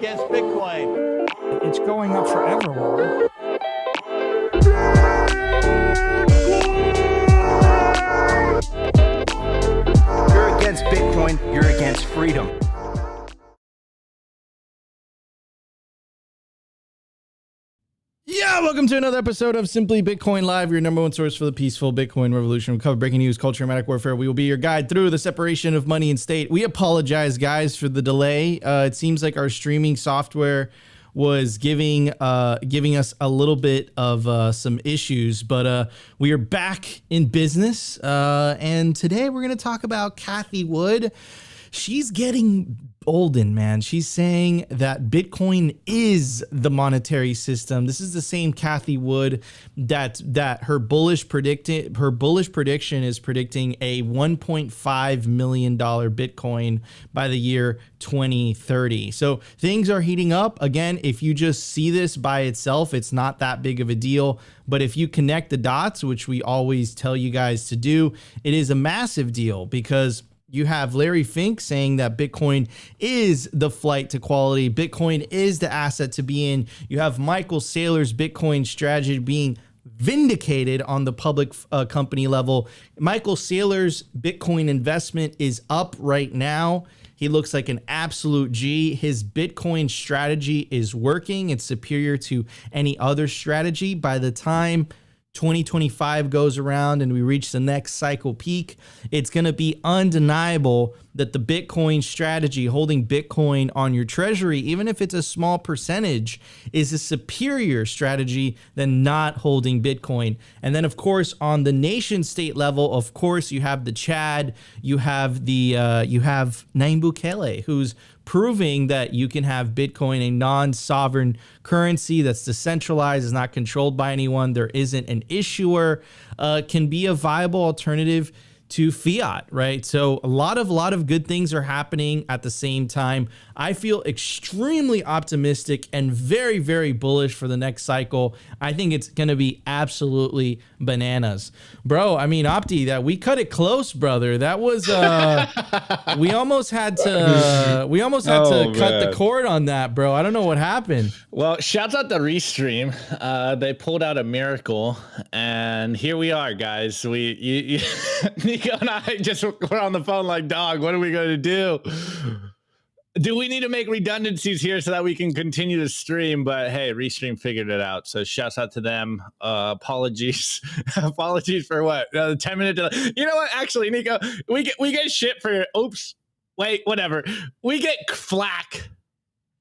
against Bitcoin. It's going up forever. You're against Bitcoin, you're against freedom. Yeah, welcome to another episode of Simply Bitcoin Live, your number one source for the peaceful Bitcoin revolution. We cover breaking news, culture, and manic warfare. We will be your guide through the separation of money and state. We apologize, guys, for the delay. It seems like our streaming software was giving us a little bit of some issues, but we are back in business. And today we're going to talk about Cathie Wood. She's getting olden, man. She's saying that Bitcoin is the monetary system. This is the same Cathie Wood that her bullish prediction is predicting a $1.5 million Bitcoin by the year 2030. So things are heating up. Again, if you just see this by itself, it's not that big of a deal. But if you connect the dots, which we always tell you guys to do, it is a massive deal, because you have Larry Fink saying that Bitcoin is the flight to quality. Bitcoin is the asset to be in. You have Michael Saylor's Bitcoin strategy being vindicated on the public company level. Michael Saylor's Bitcoin investment is up right now. He looks like an absolute G. His Bitcoin strategy is working. It's superior to any other strategy. By the time 2025 goes around and we reach the next cycle peak, it's going to be undeniable that the Bitcoin strategy, holding Bitcoin on your treasury, even if it's a small percentage, is a superior strategy than not holding Bitcoin. And then, of course, on the nation state level, of course, you have the Chad, you have Nayib Bukele, who's proving that you can have Bitcoin, a non-sovereign currency that's decentralized, is not controlled by anyone, there isn't an issuer, can be a viable alternative to fiat, right? So a lot of good things are happening at the same time. I feel extremely optimistic and very, very bullish for the next cycle. I think it's going to be absolutely bananas. Bro, I mean, Opti, that we cut it close, brother. That was we almost had to cut the cord on that, bro. I don't know what happened. Well, shouts out to Restream. They pulled out a miracle, and here we are, guys. Nico and I just were on the phone like, dog, what are we going to do? Do we need to make redundancies here so that we can continue to stream? But hey, Restream figured it out. So shouts out to them. Apologies. Apologies for what? 10-minute delay. You know what? Actually, Nico, we get shit for, oops, wait, whatever. We get flack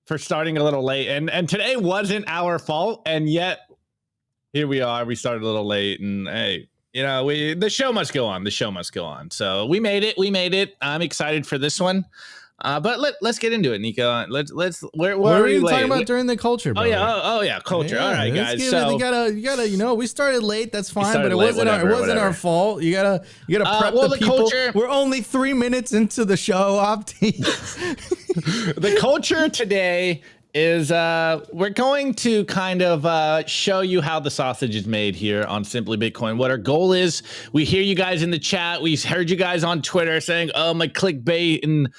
for starting a little late. And today wasn't our fault. And yet here we are. We started a little late, and hey, you know, the show must go on. The show must go on. So we made it. We made it. I'm excited for this one. But let's get into it, Nico. Let's where what are you we talking about during the culture, brother? Oh yeah, culture. Yeah, all right, guys. So you gotta, you know, we started late. That's fine, but it wasn't our fault. You gotta prep the people. Culture, we're only 3 minutes into the show, Opti. The culture today is we're going to kind of show you how the sausage is made here on Simply Bitcoin. What our goal is. We hear you guys in the chat. We heard you guys on Twitter saying, oh, my clickbait, and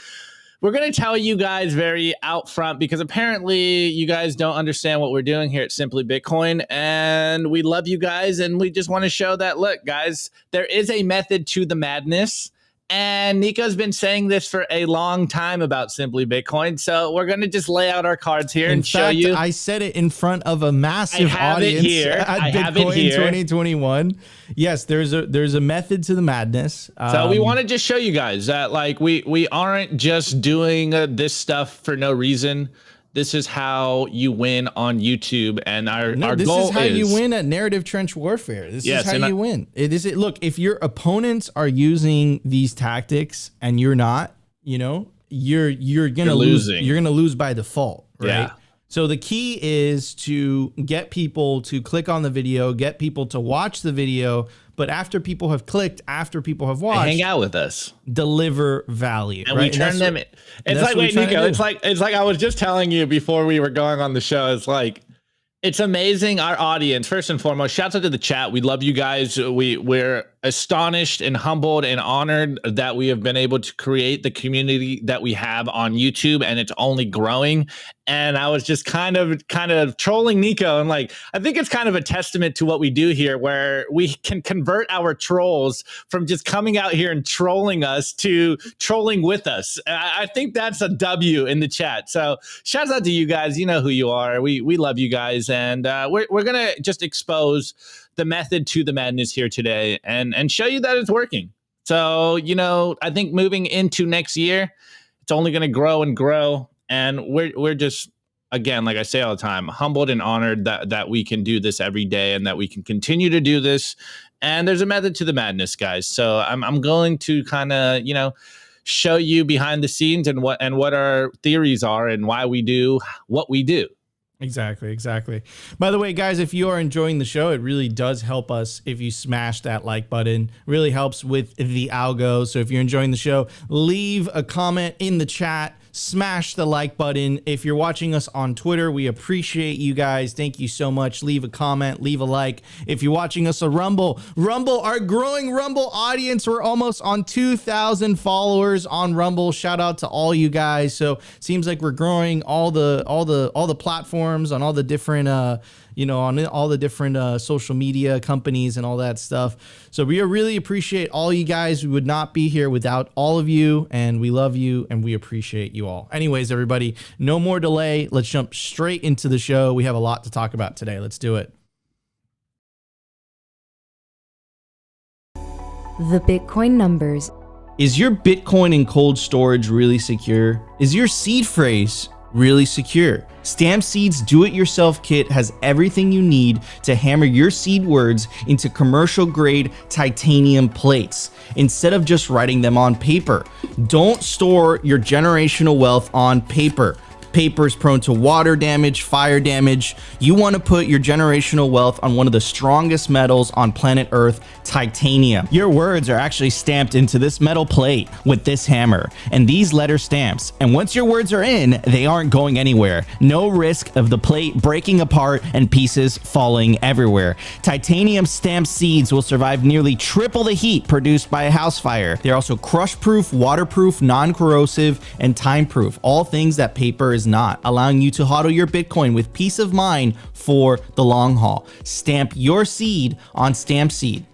we're going to tell you guys very out front, because apparently you guys don't understand what we're doing here at Simply Bitcoin, and we love you guys, and we just want to show that, look, guys, there is a method to the madness. And Nico's been saying this for a long time about Simply Bitcoin. So we're going to just lay out our cards here and show you. I said it in front of a massive audience at Bitcoin 2021. Yes, there's a method to the madness. So we want to just show you guys that, like, we aren't just doing this stuff for no reason. This is how you win on YouTube, and our goal this is how you win at narrative trench warfare. This is how you win. Look, if your opponents are using these tactics and you're not, you know, you're gonna lose. You're gonna lose by default, right? Yeah. So the key is to get people to click on the video, get people to watch the video, but after people have clicked, after people have watched, hang out with us, deliver value, and we turn them. It's like, wait, Nico, it's like I was just telling you before we were going on the show. It's like, it's amazing. Our audience, first and foremost, shouts out to the chat. We love you guys. We're astonished and humbled and honored that we have been able to create the community that we have on YouTube, and it's only growing. And I was just kind of trolling Nico, and like, I think it's kind of a testament to what we do here, where we can convert our trolls from just coming out here and trolling us to trolling with us. I think that's a W in the chat. So shouts out to you guys. You know who you are. We love you guys, and we're gonna just expose the method to the madness here today and show you that it's working. So, you know, I think moving into next year, it's only going to grow and grow. And we're just, again, like I say all the time, humbled and honored that we can do this every day and that we can continue to do this. And there's a method to the madness, guys. So I'm going to kind of, you know, show you behind the scenes and what our theories are and why we do what we do. Exactly. By the way, guys, if you are enjoying the show, it really does help us if you smash that like button. Really helps with the algo. So if you're enjoying the show, leave a comment in the chat. Smash the like button. If you're watching us on Twitter, we appreciate you guys. Thank you so much. Leave a comment, leave a like. If you're watching us on Rumble, our growing Rumble audience, we're almost on 2,000 followers on Rumble. Shout out to all you guys. So seems like we're growing all the platforms on all the different on all the different social media companies and all that stuff. So we really appreciate all you guys. We would not be here without all of you, and we love you and we appreciate you all. Anyways, everybody, no more delay. Let's jump straight into the show. We have a lot to talk about today. Let's do it. The Bitcoin numbers. Is your Bitcoin in cold storage really secure? Is your seed phrase really secure? Stamp Seed's do-it-yourself kit has everything you need to hammer your seed words into commercial-grade titanium plates instead of just writing them on paper. Don't store your generational wealth on paper. Paper is prone to water damage, fire damage. You want to put your generational wealth on one of the strongest metals on planet Earth, titanium. Your words are actually stamped into this metal plate with this hammer and these letter stamps. And once your words are in, they aren't going anywhere. No risk of the plate breaking apart and pieces falling everywhere. Titanium stamped seeds will survive nearly triple the heat produced by a house fire. They're also crush-proof, waterproof, non-corrosive, and time-proof. All things that paper is not, allowing you to hodl your Bitcoin with peace of mind for the long haul. Stamp your seed on Stamp Seed.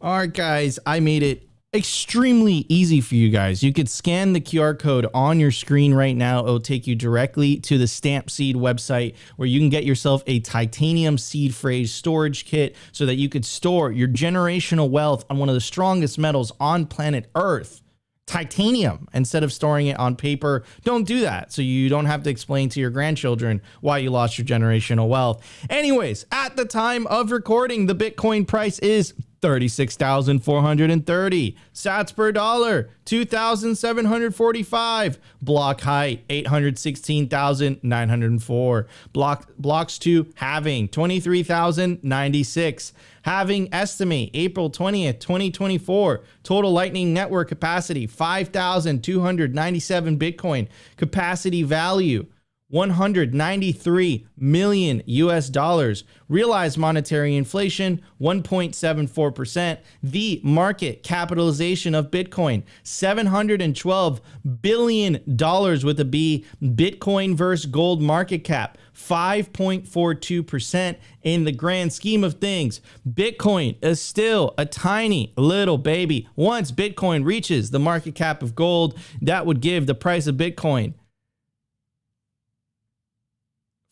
All right, guys, I made it extremely easy for you guys. You could scan the QR code on your screen right now. It'll take you directly to the Stamp Seed website where you can get yourself a titanium seed phrase storage kit so that you could store your generational wealth on one of the strongest metals on planet Earth. Titanium, instead of storing it on paper. Don't do that, so you don't have to explain to your grandchildren why you lost your generational wealth. Anyways, at the time of recording, the Bitcoin price is 36,430 sats per dollar, 2,745. Block height 816,904. Blocks to halving 23,096. Halving estimate April 20th, 2024. Total Lightning Network capacity 5,297 Bitcoin. Capacity value $193 million US dollars. Realized monetary inflation 1.74%. The market capitalization of Bitcoin $712 billion with a B. Bitcoin versus gold market cap 5.42%. In the grand scheme of things, Bitcoin is still a tiny little baby. Once Bitcoin reaches the market cap of gold, that would give the price of Bitcoin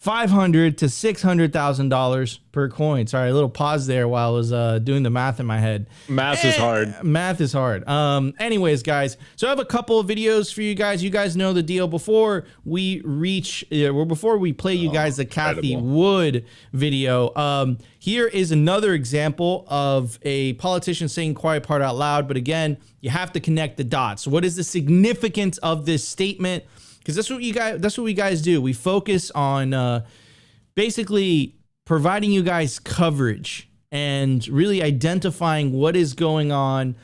$500,000 to $600,000 per coin. Sorry, a little pause there while I was doing the math in my head. Math is hard. Math is hard. Anyways, guys, so I have a couple of videos for you guys. You guys know the deal. Before we play you guys the Cathie Wood video, here is another example of a politician saying quiet part out loud. But again, you have to connect the dots. What is the significance of this statement? Because that's what we guys do. We focus on basically providing you guys coverage and really identifying what is going on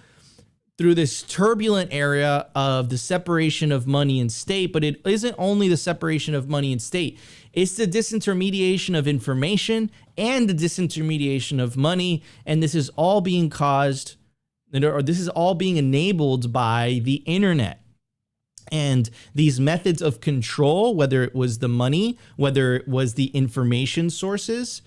through this turbulent area of the separation of money and state. But it isn't only the separation of money and state. It's the disintermediation of information and the disintermediation of money. And this is all being caused or this is all being enabled by the internet. And these methods of control, whether it was the money, whether it was the information sources,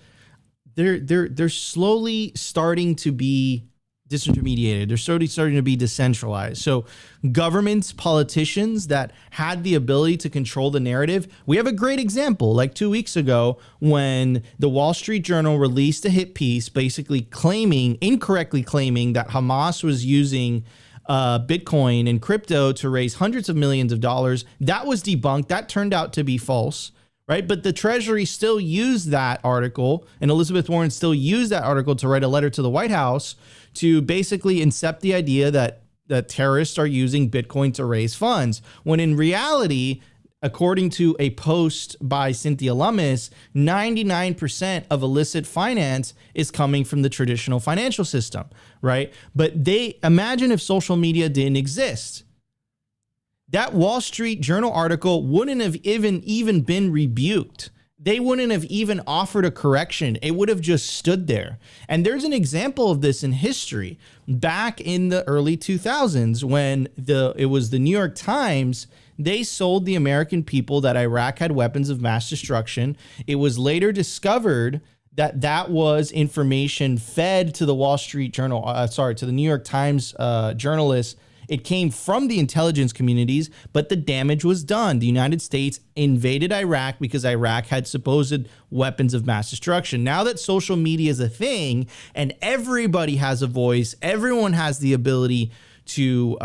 they're slowly starting to be disintermediated. They're slowly starting to be decentralized. So governments, politicians that had the ability to control the narrative. We have a great example like 2 weeks ago when the Wall Street Journal released a hit piece basically incorrectly claiming that Hamas was using Bitcoin and crypto to raise hundreds of millions of dollars. That was debunked. That turned out to be false, right? But the Treasury still used that article, and Elizabeth Warren still used that article to write a letter to the White House to basically incept the idea that terrorists are using Bitcoin to raise funds, when in reality, according to a post by Cynthia Lummis, 99% of illicit finance is coming from the traditional financial system, right? But imagine if social media didn't exist. That Wall Street Journal article wouldn't have even been rebuked. They wouldn't have even offered a correction. It would have just stood there. And there's an example of this in history. Back in the early 2000s, when it was the New York Times, they sold the American people that Iraq had weapons of mass destruction. It was later discovered that was information fed to the Wall Street Journal, to the New York Times journalists. It came from the intelligence communities, but the damage was done. The United States invaded Iraq because Iraq had supposed weapons of mass destruction. Now that social media is a thing and everybody has a voice, everyone has the ability to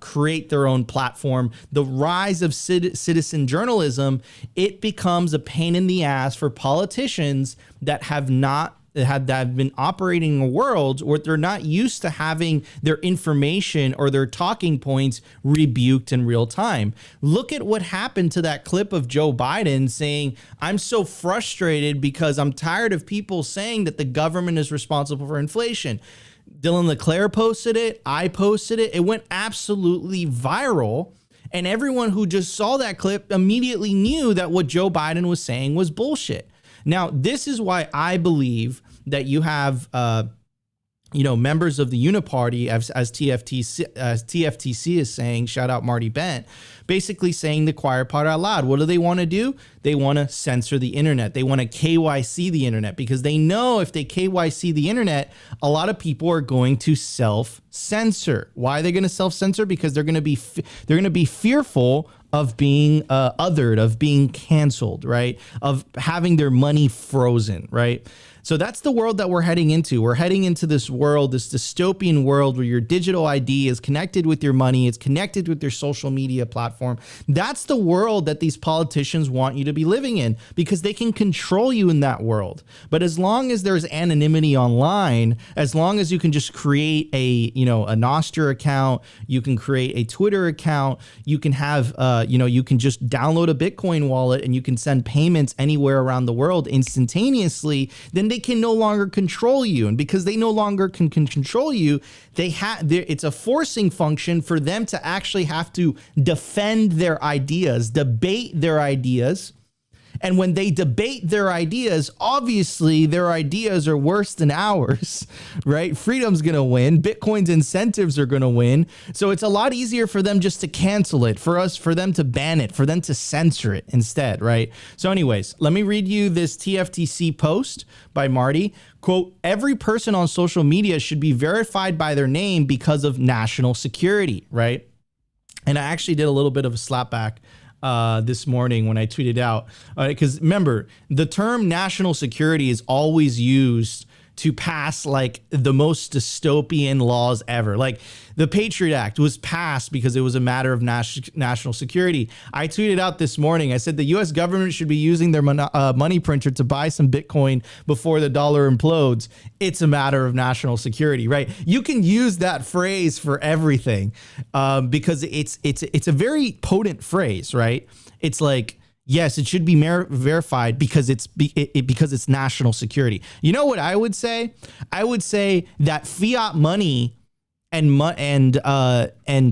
create their own platform, the rise of citizen journalism, it becomes a pain in the ass for politicians that have been operating in a world where they're not used to having their information or their talking points rebuked in real time. Look at what happened to that clip of Joe Biden saying, "I'm so frustrated because I'm tired of people saying that the government is responsible for inflation." Dylan LeClaire posted it. I posted it. It went absolutely viral. And everyone who just saw that clip immediately knew that what Joe Biden was saying was bullshit. Now, this is why I believe that you have, members of the Uniparty, as TFTC is saying, shout out Marty Bent, basically saying the quiet part out loud. What do they want to do? They want to censor the internet. They want to KYC the internet because they know if they KYC the internet, a lot of people are going to self-censor. Why are they going to self-censor? Because they're going to be fearful of being othered, of being canceled, right? Of having their money frozen, right? So that's the world that we're heading into. We're heading into this world, this dystopian world where your digital ID is connected with your money. It's connected with your social media platform. That's the world that these politicians want you to be living in because they can control you in that world. But as long as there's anonymity online, as long as you can just create a Nostr account, you can create a Twitter account, you can have, you can just download a Bitcoin wallet and you can send payments anywhere around the world instantaneously, then they can no longer control you. And because they no longer can control you, it's a forcing function for them to actually have to defend their ideas, debate their ideas. And when they debate their ideas, obviously their ideas are worse than ours, right? Freedom's going to win. Bitcoin's incentives are going to win. So it's a lot easier for them just to cancel it, for them to ban it, for them to censor it instead, right? So anyways, let me read you this TFTC post by Marty. Quote, "Every person on social media should be verified by their name because of national security," right? And I actually did a little bit of a slapback this morning when I tweeted out, because remember, the term national security is always used to pass like the most dystopian laws ever. Like the Patriot Act was passed because it was a matter of national security. I tweeted out this morning, I said the US government should be using their money printer to buy some Bitcoin before the dollar implodes. It's a matter of national security, right? You can use that phrase for everything because it's a very potent phrase, right? It's like, yes, it should be verified because it's national security. You know what I would say? I would say that fiat money and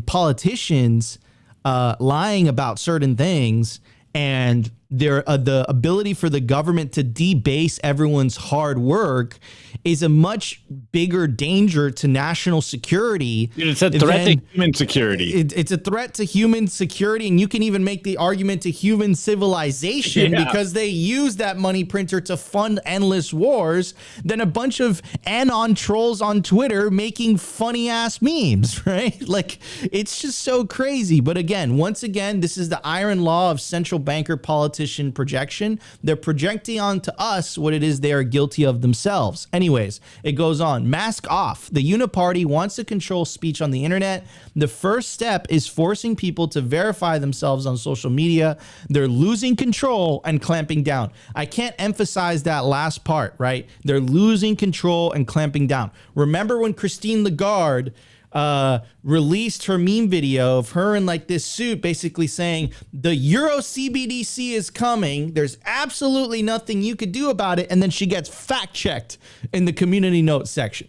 politicians lying about certain things and the ability for the government to debase everyone's hard work is a much bigger danger to national security. It's a threat to human security. It's a threat to human security, and you can even make the argument to human civilization because they use that money printer to fund endless wars than a bunch of anon trolls on Twitter making funny ass memes, right? Like, it's just so crazy. But again, once again, this is the iron law of central banker politician projection. They're projecting onto us what it is they are guilty of themselves. Anyways, it goes on. Mask off. The Uniparty wants to control speech on the internet. The first step is forcing people to verify themselves on social media. They're losing control and clamping down. I can't emphasize that last part, right? They're losing control and clamping down. Remember when Christine Lagarde released her meme video of her in like this suit basically saying the Euro CBDC is coming, there's absolutely nothing you could do about it, and then she gets fact checked in the community notes section.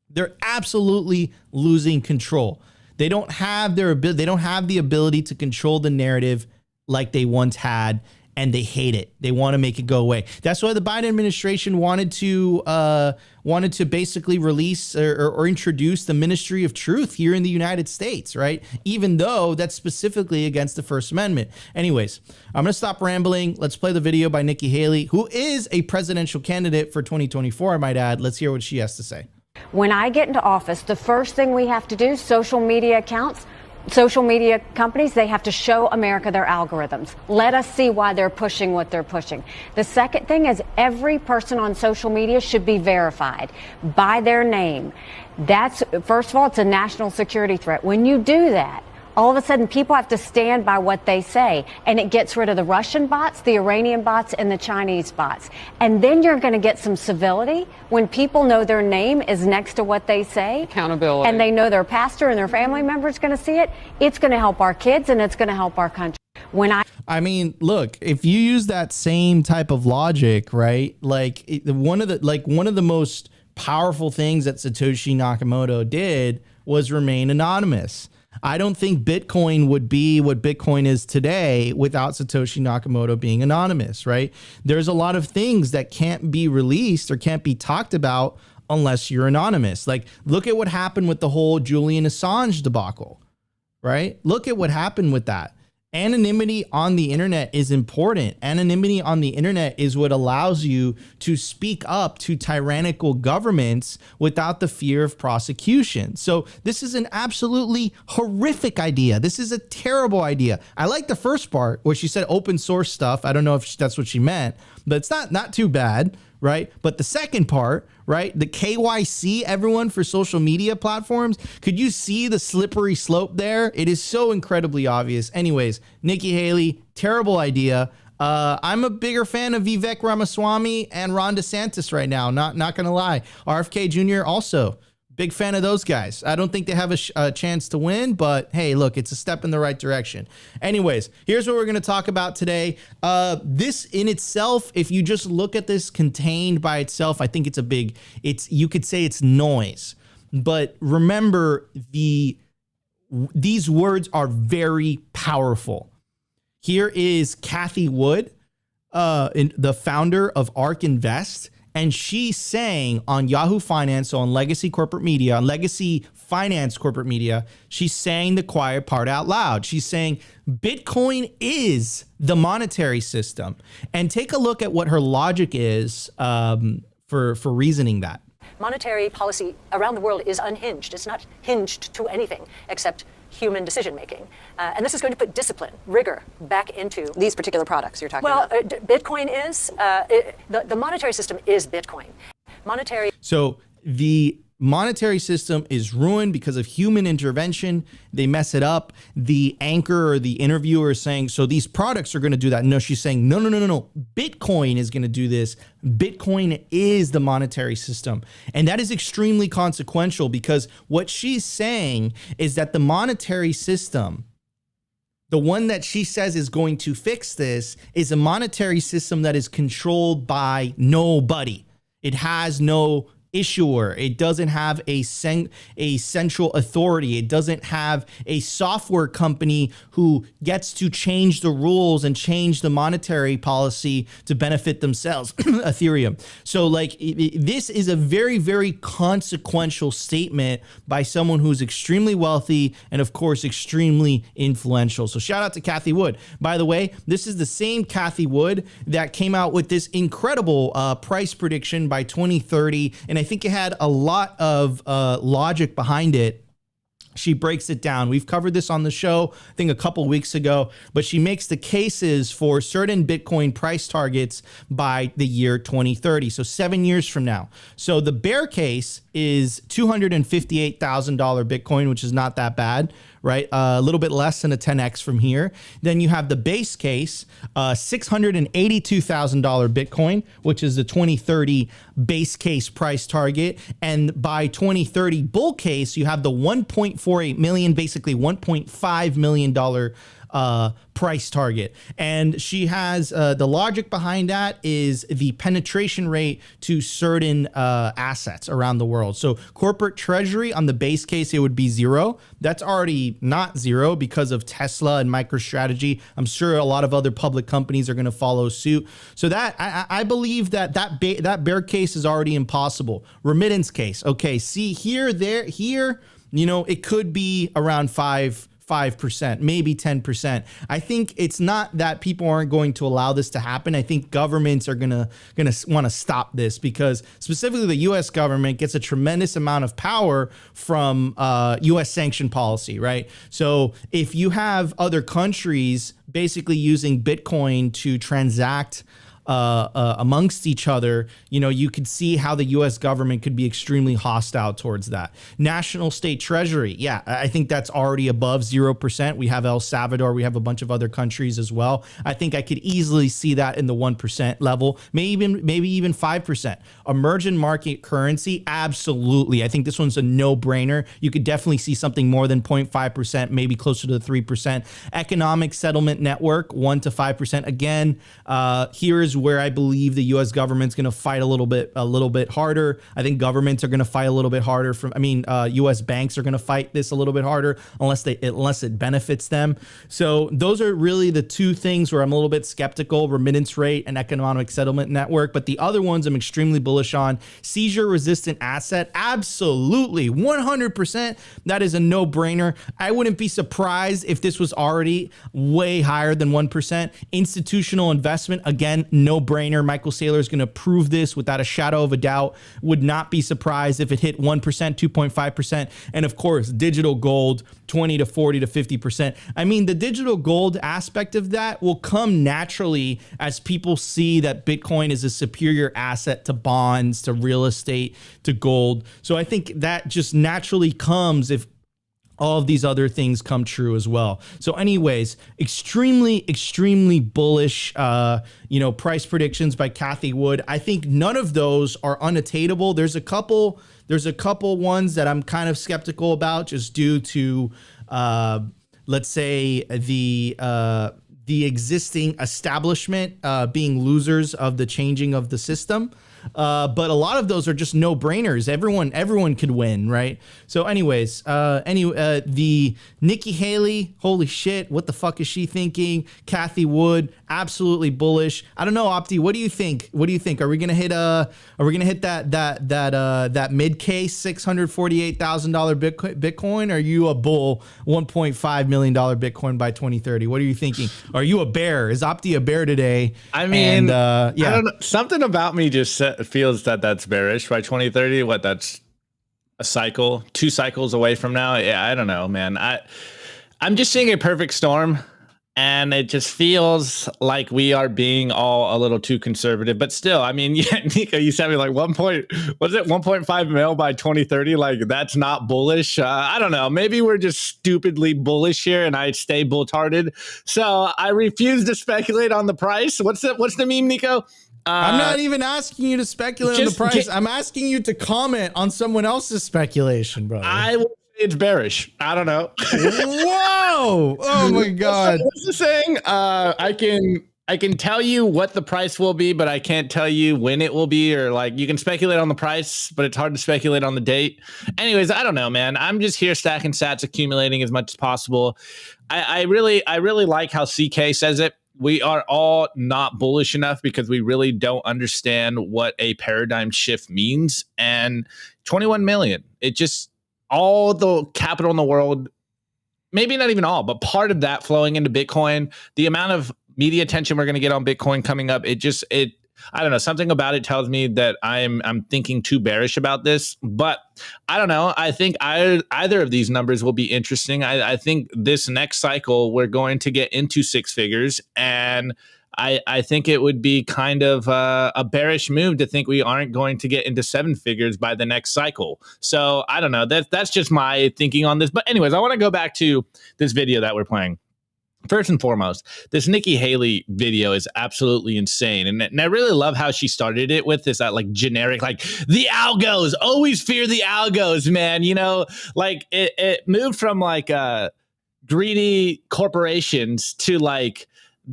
They're absolutely losing control. They don't have their ability, they don't have the ability to control the narrative like they once had, and they hate it. They want to make it go away. That's why the Biden administration wanted to basically release or introduce the Ministry of Truth here in the United States, right? Even though that's specifically against the First Amendment. Anyways, I'm going to stop rambling. Let's play the video by Nikki Haley, who is a presidential candidate for 2024, I might add. Let's hear what she has to say. When I get into office, the first thing we have to do, social media accounts, social media companies, they have to show America their algorithms. Let us see why they're pushing what they're pushing. The second thing is every person on social media should be verified by their name. That's, first of all, it's a national security threat. When you do that, all of a sudden people have to stand by what they say, and it gets rid of the Russian bots, the Iranian bots, and the Chinese bots. And then you're going to get some civility when people know their name is next to what they say. Accountability. And they know their pastor and their family member is going to see it. It's going to help our kids, and it's going to help our country. I mean, look, if you use that same type of logic, right? Like one of the most powerful things that Satoshi Nakamoto did was remain anonymous. I don't think Bitcoin would be what Bitcoin is today without Satoshi Nakamoto being anonymous, right? There's a lot of things that can't be released or can't be talked about unless you're anonymous. Like, look at what happened with the whole Julian Assange debacle, right? Look at what happened with that. Anonymity on the internet is important. Anonymity on the internet is what allows you to speak up to tyrannical governments without the fear of prosecution. So this is an absolutely horrific idea. This is a terrible idea. I like the first part where she said open source stuff. I don't know if that's what she meant, but it's not too bad, right? But the second part, right? The KYC everyone for social media platforms. Could you see the slippery slope there? It is so incredibly obvious. Anyways, Nikki Haley, terrible idea. I'm a bigger fan of Vivek Ramaswamy and Ron DeSantis right now. Not gonna lie. RFK Jr. also. Big fan of those guys. I don't think they have a chance to win, but hey, look, it's a step in the right direction. Anyways, here's what we're going to talk about today. This in itself, if you just look at this contained by itself, I think you could say it's noise. But remember, these words are very powerful. Here is Cathie Wood, the founder of ARK Invest. And she's saying on Yahoo Finance, so on Legacy Corporate Media, on Legacy Finance Corporate Media, she's saying the quiet part out loud. She's saying Bitcoin is the monetary system. And take a look at what her logic is for reasoning that. Monetary policy around the world is unhinged. It's not hinged to anything except human decision making. And this is going to put discipline, rigor back into these particular products you're talking about. Well, Bitcoin is, the monetary system is Bitcoin. So the monetary system is ruined because of human intervention. They mess it up. The anchor or the interviewer is saying, so these products are going to do that. No, she's saying, no. Bitcoin is going to do this. Bitcoin is the monetary system. And that is extremely consequential because what she's saying is that the monetary system, the one that she says is going to fix this, is a monetary system that is controlled by nobody. It has no issuer. It doesn't have a central authority. It doesn't have a software company who gets to change the rules and change the monetary policy to benefit themselves. Ethereum. So like this is a very, very consequential statement by someone who's extremely wealthy and of course extremely influential. So shout out to Cathie Wood. By the way, this is the same Cathie Wood that came out with this incredible price prediction by 2030, and I think it had a lot of logic behind it. She breaks it down. We've covered this on the show, I think a couple weeks ago, but she makes the cases for certain Bitcoin price targets by the year 2030. So 7 years from now. So the bear case is $258,000 Bitcoin, which is not that bad, right? A little bit less than a 10x from here. Then you have the base case, $682,000 Bitcoin, which is the 2030 base case price target. And by 2030 bull case, you have the 1.48 million, basically $1.5 million price target. And she has the logic behind that is the penetration rate to certain assets around the world. So corporate treasury on the base case, it would be 0. That's already not 0 because of Tesla and MicroStrategy. I'm sure a lot of other public companies are going to follow suit. So that I believe that bear case is already impossible. Remittance case. Okay, see here, there, here, you know, it could be around 5%, maybe 10%. I think it's not that people aren't going to allow this to happen. I think governments are gonna want to stop this because specifically the U.S. government gets a tremendous amount of power from U.S. sanction policy, right? So if you have other countries basically using Bitcoin to transact amongst each other, you know, you could see how the U.S. government could be extremely hostile towards that. National state treasury. Yeah, I think that's already above 0%. We have El Salvador. We have a bunch of other countries as well. I think I could easily see that in the 1% level, maybe even 5%. Emerging market currency. Absolutely. I think this one's a no-brainer. You could definitely see something more than 0.5%, maybe closer to the 3%. Economic settlement network, 1 to 5%. Again, here is where I believe the U.S. government's going to fight a little bit harder. I think governments are going to fight a little bit harder. U.S. banks are going to fight this a little bit harder unless it benefits them. So those are really the two things where I'm a little bit skeptical: remittance rate and economic settlement network. But the other ones I'm extremely bullish on. Seizure resistant asset, absolutely 100%. That is a no-brainer. I wouldn't be surprised if this was already way higher than 1%. Institutional investment, again, no-brainer. Michael Saylor is going to prove this without a shadow of a doubt. Would not be surprised if it hit 1%, 2.5%. And of course, digital gold, 20 to 40 to 50%. I mean, the digital gold aspect of that will come naturally as people see that Bitcoin is a superior asset to bonds, to real estate, to gold. So I think that just naturally comes if all of these other things come true as well. So anyways, extremely bullish, price predictions by Cathie Wood. I think none of those are unattainable. There's a couple ones that I'm kind of skeptical about just due to, let's say the existing establishment being losers of the changing of the system. But a lot of those are just no-brainers. Everyone could win, right? So anyways, the Nikki Haley, holy shit, what the fuck is she thinking? Cathie Wood, absolutely bullish. I don't know, Opti, what do you think? Are we gonna hit that mid case $648,000 Bitcoin? Or are you a bull $1.5 million Bitcoin by 2030? What are you thinking? Are you a bear? Is Opti a bear today? I mean, I don't know. Something about me just feels that's bearish by 2030. What, that's a cycle, 2 cycles away from now? Yeah, I don't know, man. I'm just seeing a perfect storm, and it just feels like we are being all a little too conservative. But still, I mean, yeah, Nico, you said me like 1.5 mil by 2030. Like, that's not bullish. I don't know. Maybe we're just stupidly bullish here, and I stay bull-hearted. So I refuse to speculate on the price. What's the meme, Nico? I'm not even asking you to speculate on the price. I'm asking you to comment on someone else's speculation, brother. I will say it's bearish. I don't know. Whoa! Oh my God! What's the saying? I can I can tell you what the price will be, but I can't tell you when it will be, or like you can speculate on the price, but it's hard to speculate on the date. Anyways, I don't know, man. I'm just here stacking sats, accumulating as much as possible. I really like how CK says it. We are all not bullish enough because we really don't understand what a paradigm shift means. And 21 million, it just, all the capital in the world, maybe not even all, but part of that flowing into Bitcoin, the amount of media attention we're going to get on Bitcoin coming up, I don't know, something about it tells me that I'm thinking too bearish about this, but I don't know. I think either of these numbers will be interesting. I think this next cycle we're going to get into six figures, and I think it would be kind of a bearish move to think we aren't going to get into seven figures by the next cycle. So I don't know. That's just my thinking on this. But anyways, I want to go back to this video that we're playing. First and foremost, this Nikki Haley video is absolutely insane. And I really love how she started it with this like generic, like the algos, always fear the algos, man. You know, like it moved from like greedy corporations to like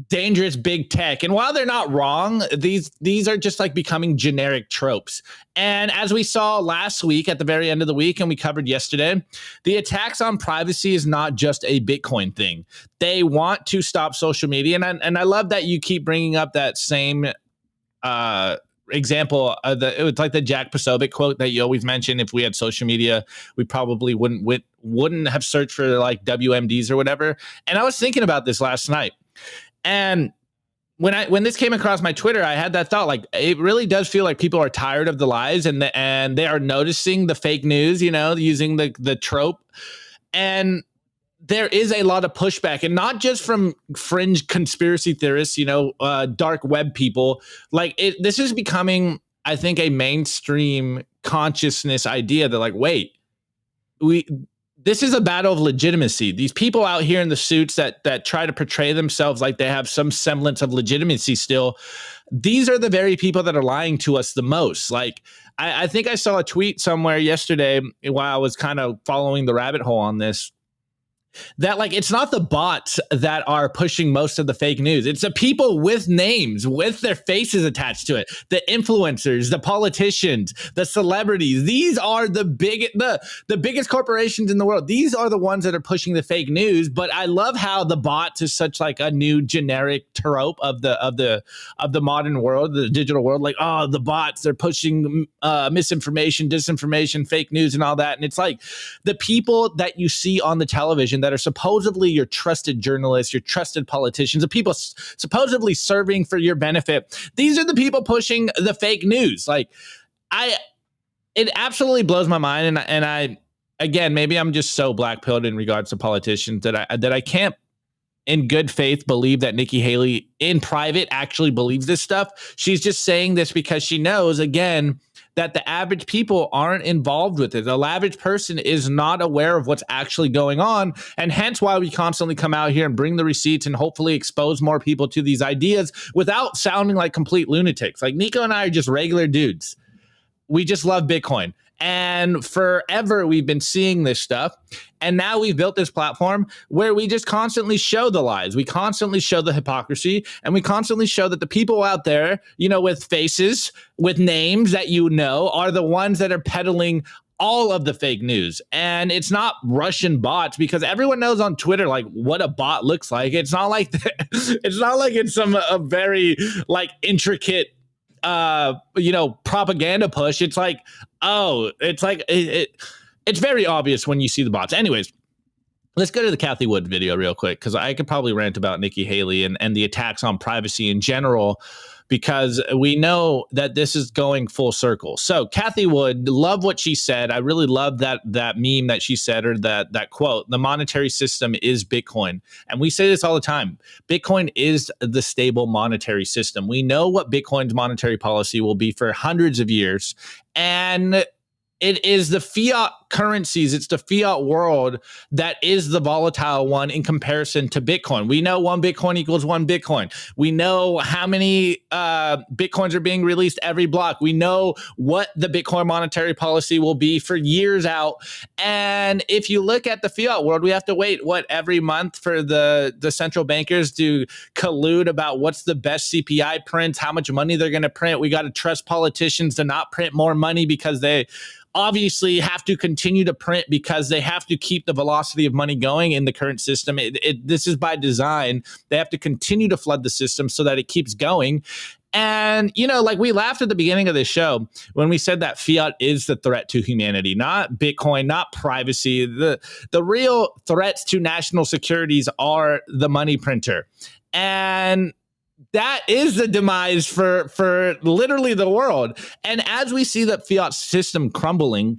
dangerous big tech. And while they're not wrong, these are just like becoming generic tropes. And as we saw last week at the very end of the week, and we covered yesterday, the attacks on privacy is not just a Bitcoin thing. They want to stop social media. And I love that you keep bringing up that same example. It was like the Jack Posobiec quote that you always mention. If we had social media, we probably wouldn't have searched for like WMDs or whatever. And I was thinking about this last night. And when this came across my Twitter, I had that thought, like, it really does feel like people are tired of the lies and they are noticing the fake news, you know, using the trope. And there is a lot of pushback, and not just from fringe conspiracy theorists, you know, dark web people. Like this is becoming, I think, a mainstream consciousness idea that like, wait, this is a battle of legitimacy. These people out here in the suits that try to portray themselves like they have some semblance of legitimacy still, these are the very people that are lying to us the most. Like, I think I saw a tweet somewhere yesterday while I was kind of following the rabbit hole on this, that like it's not the bots that are pushing most of the fake news. It's the people with names, with their faces attached to it. The influencers, the politicians, the celebrities. These are the biggest corporations in the world. These are the ones that are pushing the fake news. But I love how the bots is such like a new generic trope of the modern world, the digital world. Like, oh, the bots, they're pushing misinformation, disinformation, fake news, and all that. And it's like the people that you see on the television that are supposedly your trusted journalists, your trusted politicians, the people supposedly serving for your benefit. These are the people pushing the fake news. Like, it absolutely blows my mind. And I, again, maybe I'm just so black-pilled in regards to politicians that I can't, in good faith, believe that Nikki Haley in private actually believes this stuff. She's just saying this because she knows, again, that the average people aren't involved with it. The average person is not aware of what's actually going on. And hence why we constantly come out here and bring the receipts and hopefully expose more people to these ideas without sounding like complete lunatics. Like Nico and I are just regular dudes. We just love Bitcoin. And forever we've been seeing this stuff. And now we've built this platform where we just constantly show the lies. We constantly show the hypocrisy, and we constantly show that the people out there, you know, with faces, with names that you know, are the ones that are peddling all of the fake news. And it's not Russian bots, because everyone knows on Twitter like what a bot looks like. It's not like it's some a very like intricate you know, propaganda push. It's like, oh, it's like it's very obvious when you see the bots. Anyways, let's go to the Cathie Wood video real quick, because I could probably rant about Nikki Haley and the attacks on privacy in general, because we know that this is going full circle. So Cathie Wood, love what she said. I really love that meme that she said, or that quote. The monetary system is Bitcoin. And we say this all the time. Bitcoin is the stable monetary system. We know what Bitcoin's monetary policy will be for hundreds of years. And it is the fiat currencies, it's the fiat world that is the volatile one in comparison to Bitcoin. We know 1 Bitcoin equals 1 Bitcoin. We know how many Bitcoins are being released every block. We know what the Bitcoin monetary policy will be for years out. And if you look at the fiat world, we have to wait, every month for the central bankers to collude about what's the best CPI prints, how much money they're going to print. We got to trust politicians to not print more money because they obviously have to continue to print because they have to keep the velocity of money going in the current system. This is by design. They have to continue to flood the system so that it keeps going. And, like we laughed at the beginning of the show when we said that fiat is the threat to humanity, not Bitcoin, not privacy. The real threats to national securities are the money printer. And that is the demise for literally the world. And as we see the fiat system crumbling,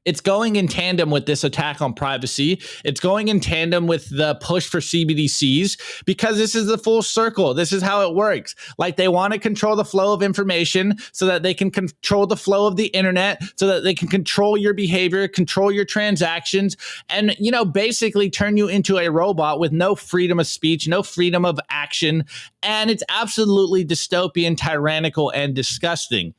it's going in tandem with this attack on privacy. It's going in tandem with the push for CBDCs because this is the full circle. This is how it works. Like they want to control the flow of information so that they can control the flow of the internet, so that they can control your behavior, control your transactions, and, basically turn you into a robot with no freedom of speech, no freedom of action. And it's absolutely dystopian, tyrannical, and disgusting.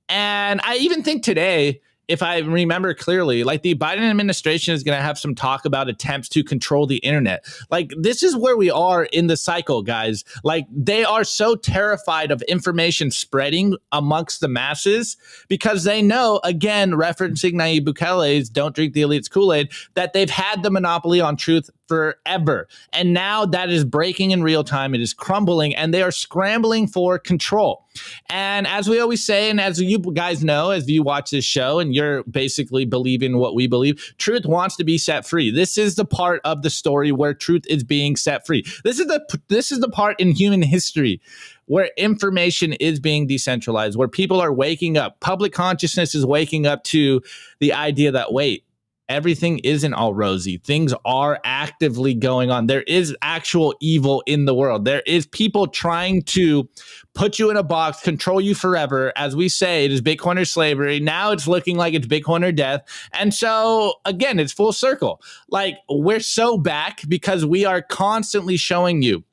And I even think today, if I remember clearly, like the Biden administration is going to have some talk about attempts to control the internet. Like this is where we are in the cycle, guys. Like they are so terrified of information spreading amongst the masses because they know, again, referencing Nayib Bukele's "Don't drink the elite's Kool-Aid," that they've had the monopoly on truth forever. And now that is breaking in real time. It is crumbling and they are scrambling for control. And as we always say, and as you guys know, as you watch this show and you're basically believing what we believe, truth wants to be set free. This is the part of the story where truth is being set free. This is the part in human history where information is being decentralized, where people are waking up. Public consciousness is waking up to the idea that, wait, everything isn't all rosy. Things are actively going on. There is actual evil in the world. There is people trying to put you in a box, control you forever. As we say, it is Bitcoin or slavery. Now it's looking like it's Bitcoin or death. And so, again, it's full circle. Like, we're so back because we are constantly showing you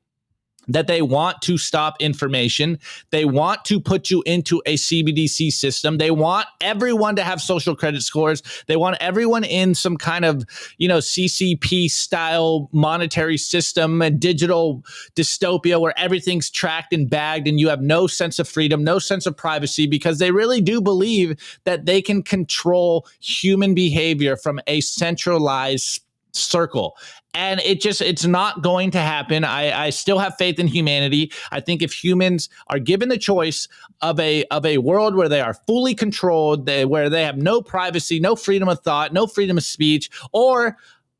that they want to stop information. They want to put you into a CBDC system. They want everyone to have social credit scores. They want everyone in some kind of, CCP style monetary system, a digital dystopia where everything's tracked and bagged and you have no sense of freedom, no sense of privacy, because they really do believe that they can control human behavior from a centralized circle. And it's not going to happen. I still have faith in humanity. I think if humans are given the choice of a world where they are fully controlled, where they have no privacy, no freedom of thought, no freedom of speech, or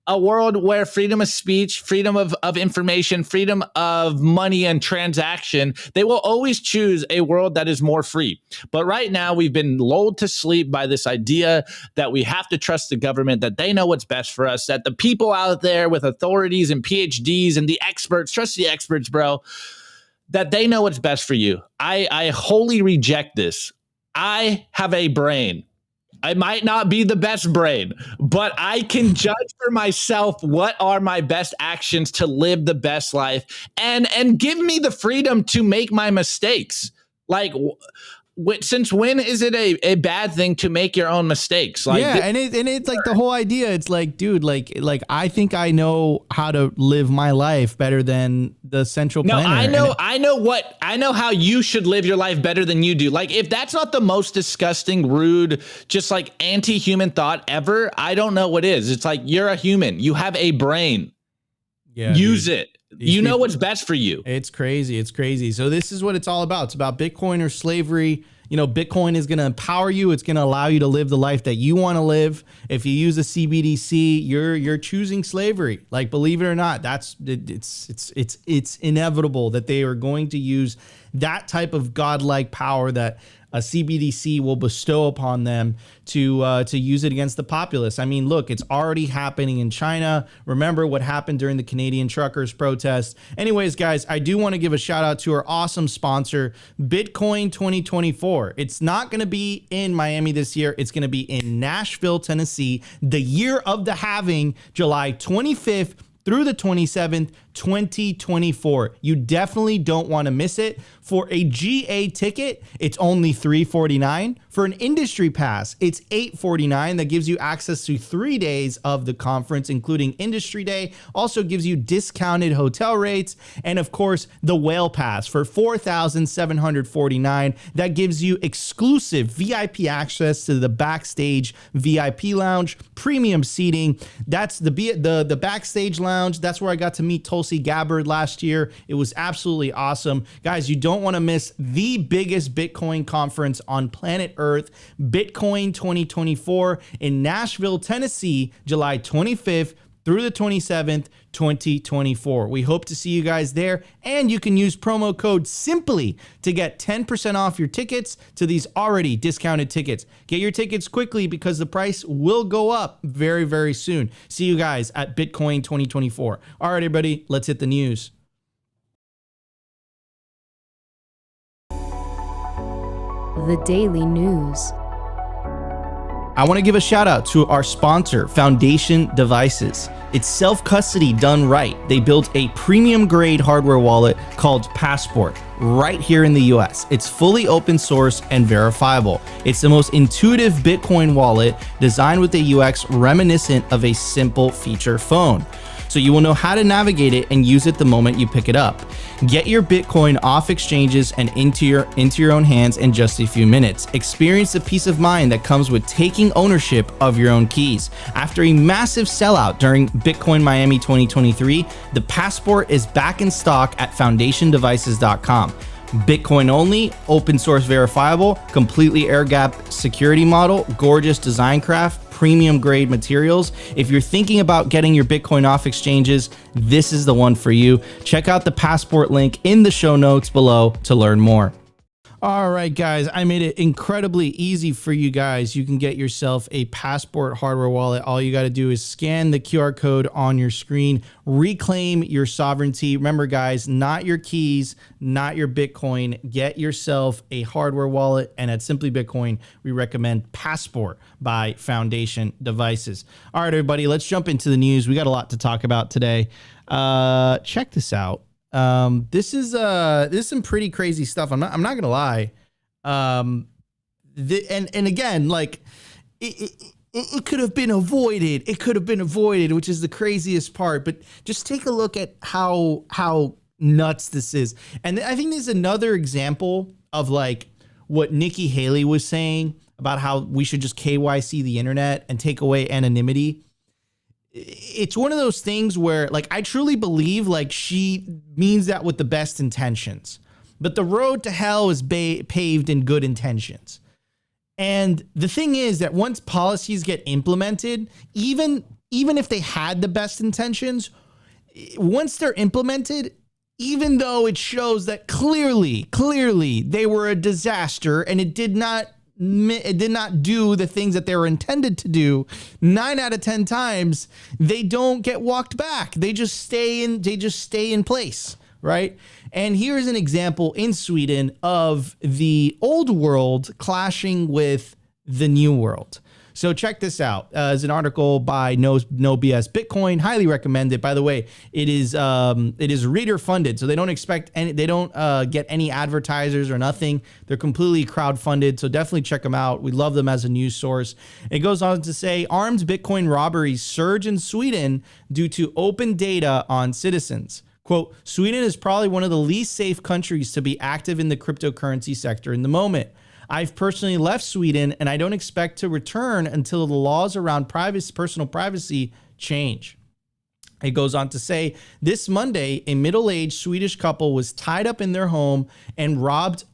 a world where freedom of speech, freedom of information, freedom of money and transaction, they will always choose a world that is more free. But right now, we've been lulled to sleep by this idea that we have to trust the government, that they know what's best for us, that the people out there with authorities and PhDs and the experts, trust the experts, bro, that they know what's best for you. I wholly reject this. I have a brain. I might not be the best brain, but I can judge for myself what are my best actions to live the best life and give me the freedom to make my mistakes. Like, since when is it a bad thing to make your own mistakes? Like, yeah, and it's like the whole idea. It's like, dude, like I think I know how to live my life better than the central planner. No, I know how you should live your life better than you do. Like, if that's not the most disgusting, rude, just like anti-human thought ever, I don't know what is. It's like, you're a human. You have a brain. Yeah, use it. You know what's best for you. It's crazy. It's crazy. So this is what it's all about. It's about Bitcoin or slavery. Bitcoin is going to empower you. It's going to allow you to live the life that you want to live. If you use a CBDC, you're choosing slavery. Like, believe it or not, it's inevitable that they are going to use that type of godlike power that CBDC will bestow upon them to use it against the populace. I mean, look, it's already happening in China. Remember what happened during the Canadian truckers protest. Anyways, guys, I do want to give a shout out to our awesome sponsor, Bitcoin 2024. It's not going to be in Miami this year. It's going to be in Nashville, Tennessee, the year of the halving, July 25th through the 27th, 2024. You definitely don't want to miss it. For a GA ticket, it's only $349. For an industry pass, it's $849. That gives you access to 3 days of the conference, including industry day. Also gives you discounted hotel rates. And of course, the whale pass for $4,749. That gives you exclusive VIP access to the backstage VIP lounge, premium seating. That's the backstage lounge. That's where I got to meet Tulsi Gabbard last year. It was absolutely awesome. Guys, you don't want to miss the biggest Bitcoin conference on planet Earth, Bitcoin 2024 in Nashville, Tennessee, July 25th through the 27th, 2024. We hope to see you guys there, and you can use promo code SIMPLY to get 10% off your tickets to these already discounted tickets. Get your tickets quickly because the price will go up very, very soon. See you guys at Bitcoin 2024. All right, everybody, let's hit the news. The Daily News. I want to give a shout out to our sponsor, Foundation Devices. It's self-custody done right. They built a premium grade hardware wallet called Passport right here in the US. It's fully open source and verifiable. It's the most intuitive Bitcoin wallet designed with a UX reminiscent of a simple feature phone. So you will know how to navigate it and use it the moment you pick it up. Get your Bitcoin off exchanges and into your own hands in just a few minutes. Experience the peace of mind that comes with taking ownership of your own keys. After a massive sellout during Bitcoin Miami 2023, the Passport is back in stock at foundationdevices.com. Bitcoin only, open source verifiable, completely air gap security model, gorgeous design craft, premium grade materials. If you're thinking about getting your Bitcoin off exchanges, this is the one for you. Check out the Passport link in the show notes below to learn more. All right, guys, I made it incredibly easy for you guys. You can get yourself a Passport hardware wallet. All you got to do is scan the QR code on your screen, reclaim your sovereignty. Remember, guys, not your keys, not your Bitcoin. Get yourself a hardware wallet. And at Simply Bitcoin, we recommend Passport by Foundation Devices. All right, everybody, let's jump into the news. We got a lot to talk about today. Check this out. This is some pretty crazy stuff. I'm not gonna lie. And again, like it could have been avoided. It could have been avoided, which is the craziest part. But just take a look at how nuts this is. And I think there's another example of like what Nikki Haley was saying about how we should just KYC the internet and take away anonymity. It's one of those things where, like, I truly believe, like, she means that with the best intentions, but the road to hell is paved in good intentions. And the thing is that once policies get implemented, even if they had the best intentions, once they're implemented, even though it shows that clearly they were a disaster and it did not do the things that they were intended to do, 9 out of 10 times they don't get walked back. They just stay in place, right? And here's an example in Sweden of the old world clashing with the new world. So check this out. It's an article by No BS Bitcoin. Highly recommend it. By the way, it is reader funded, so they don't expect any. They don't get any advertisers or nothing. They're completely crowdfunded. So definitely check them out. We love them as a news source. It goes on to say, armed Bitcoin robberies surge in Sweden due to open data on citizens. Quote, Sweden is probably one of the least safe countries to be active in the cryptocurrency sector in the moment. I've personally left Sweden and I don't expect to return until the laws around personal privacy change. It goes on to say, this Monday, a middle-aged Swedish couple was tied up in their home and robbed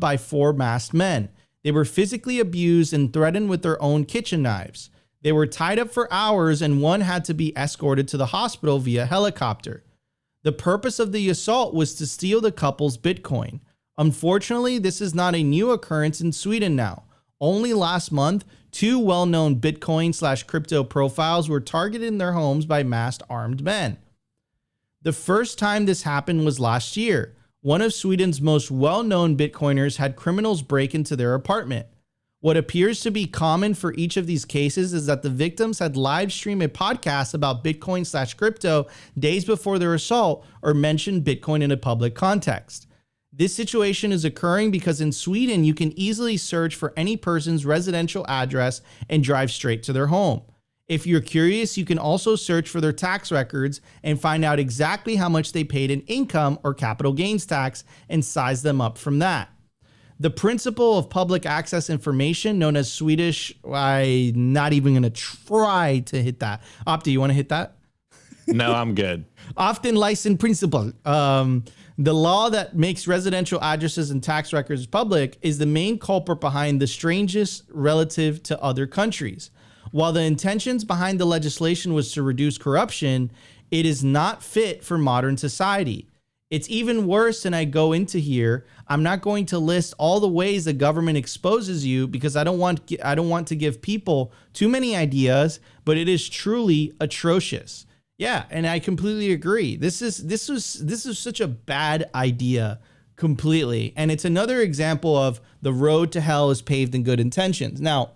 by 4 masked men. They were physically abused and threatened with their own kitchen knives. They were tied up for hours and one had to be escorted to the hospital via helicopter. The purpose of the assault was to steal the couple's Bitcoin. Unfortunately, this is not a new occurrence in Sweden now. Only last month, 2 well-known Bitcoin/crypto profiles were targeted in their homes by masked armed men. The first time this happened was last year. One of Sweden's most well-known Bitcoiners had criminals break into their apartment. What appears to be common for each of these cases is that the victims had live streamed a podcast about Bitcoin/crypto days before their assault or mentioned Bitcoin in a public context. This situation is occurring because in Sweden, you can easily search for any person's residential address and drive straight to their home. If you're curious, you can also search for their tax records and find out exactly how much they paid in income or capital gains tax and size them up from that. The principle of public access information, known as Swedish, I'm not even going to try to hit that. Opti, you want to hit that? No, I'm good. Often licensed principle. The law that makes residential addresses and tax records public is the main culprit behind the strangest relative to other countries. While the intentions behind the legislation was to reduce corruption, it is not fit for modern society. It's even worse than I go into here. I'm not going to list all the ways the government exposes you because I don't want to give people too many ideas, but it is truly atrocious. Yeah, and I completely agree. This is such a bad idea completely. And it's another example of the road to hell is paved in good intentions. Now,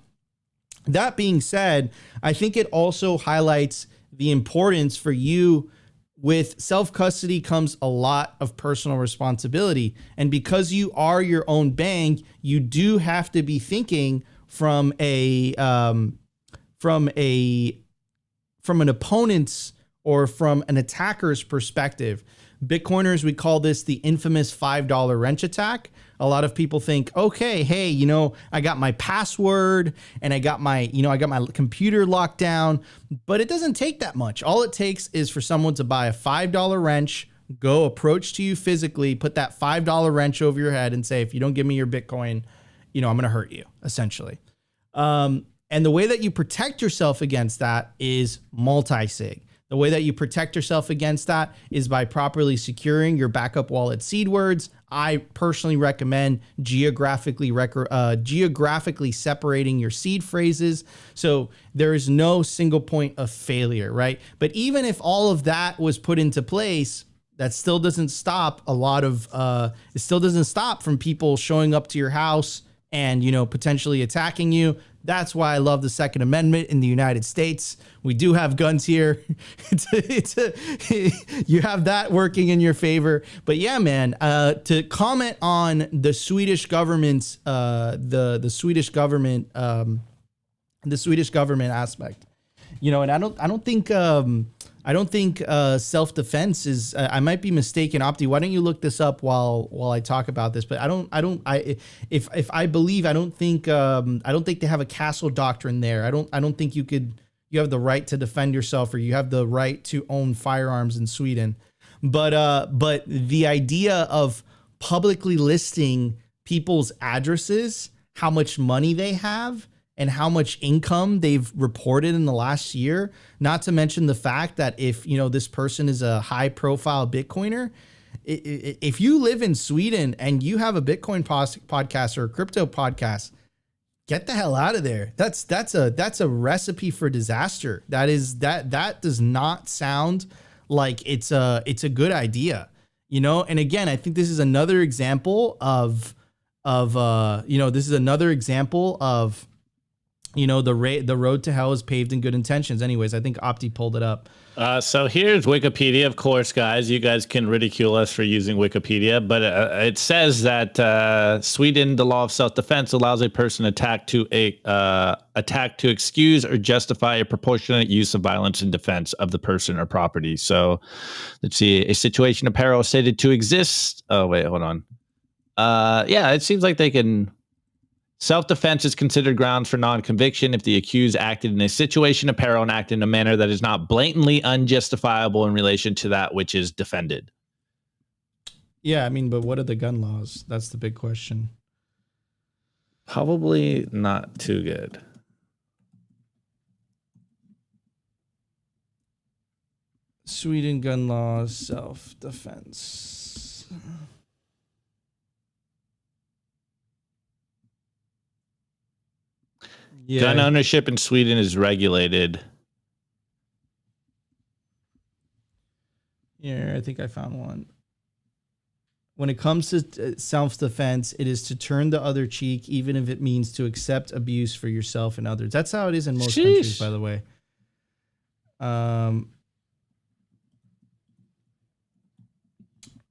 that being said, I think it also highlights the importance for you. With self-custody comes a lot of personal responsibility. And because you are your own bank, you do have to be thinking from an opponent's or from an attacker's perspective. Bitcoiners, we call this the infamous $5 wrench attack. A lot of people think, okay, hey, I got my password and I got my computer locked down, but it doesn't take that much. All it takes is for someone to buy a $5 wrench, go approach to you physically, put that $5 wrench over your head and say, if you don't give me your Bitcoin, I'm going to hurt you, essentially. And the way that you protect yourself against that is multi-sig. The way that you protect yourself against that is by properly securing your backup wallet seed words. I personally recommend geographically separating your seed phrases so there is no single point of failure, right? But even if all of that was put into place, that still doesn't stop it still doesn't stop from people showing up to your house and, potentially attacking you. That's why I love the Second Amendment in the United States. We do have guns here. You have that working in your favor. But yeah, man, to comment on the Swedish government's the Swedish government aspect, and I don't think self-defense is. I might be mistaken, Opti. Why don't you look this up while I talk about this? But I don't think they have a castle doctrine there. I don't think you have the right to defend yourself or you have the right to own firearms in Sweden. But the idea of publicly listing people's addresses, how much money they have, and how much income they've reported in the last year, not to mention the fact that if, this person is a high profile Bitcoiner, if you live in Sweden and you have a Bitcoin podcast or a crypto podcast, get the hell out of there. That's a recipe for disaster. That does not sound like it's a good idea, And again, I think this is another example of the road to hell is paved in good intentions. Anyways, I think Opti pulled it up. So here's Wikipedia, of course, guys. You guys can ridicule us for using Wikipedia, but it says that Sweden, the law of self-defense allows a person attack to excuse or justify a proportionate use of violence in defense of the person or property. So let's see, a situation of peril stated to exist. Oh, wait, hold on. Yeah, it seems like they can. Self-defense is considered grounds for non-conviction if the accused acted in a situation of peril and acted in a manner that is not blatantly unjustifiable in relation to that which is defended. Yeah, but what are the gun laws? That's the big question. Probably not too good. Sweden gun laws, self-defense. Yeah. Gun ownership in Sweden is regulated. Yeah, I think I found one. When it comes to self-defense, it is to turn the other cheek, even if it means to accept abuse for yourself and others. That's how it is in most countries, by the way.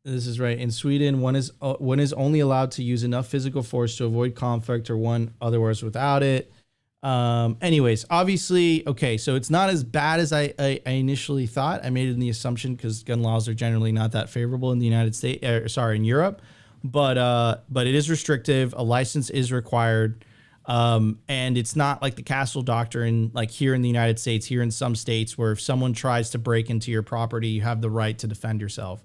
This is right. In Sweden, one is only allowed to use enough physical force to avoid conflict or one otherwise without it. Anyways, obviously, okay, so it's not as bad as I initially thought. I made it in the assumption because gun laws are generally not that favorable in the United States, in Europe, but it is restrictive. A license is required. And it's not like the castle doctrine, like here in the United States, here in some states where if someone tries to break into your property, you have the right to defend yourself.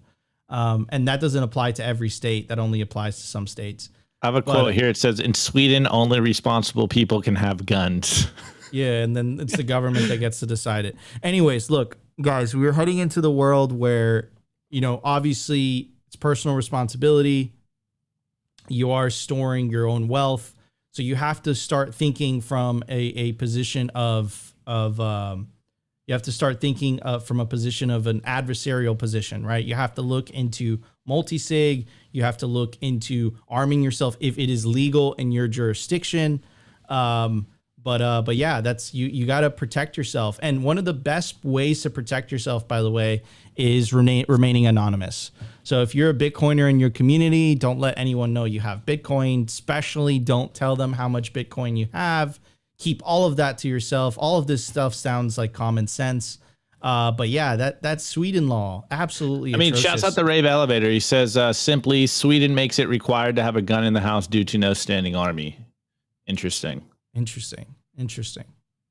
And that doesn't apply to every state. That only applies to some states. I have a quote here. It says, in Sweden, only responsible people can have guns. Yeah, and then it's the government that gets to decide it. Anyways, look, guys, we're heading into the world where, obviously it's personal responsibility. You are storing your own wealth. So you have to start thinking from a position of you have to start thinking from a position of an adversarial position, right? You have to look into multi-sig. You have to look into arming yourself if it is legal in your jurisdiction. But yeah, that's you got to protect yourself. And one of the best ways to protect yourself, by the way, is remaining anonymous. So if you're a Bitcoiner in your community, don't let anyone know you have Bitcoin. Especially don't tell them how much Bitcoin you have. Keep all of that to yourself. All of this stuff sounds like common sense. But yeah, that's Sweden law. Absolutely. I mean, shouts out the Rave Elevator. He says, simply, Sweden makes it required to have a gun in the house due to no standing army. Interesting.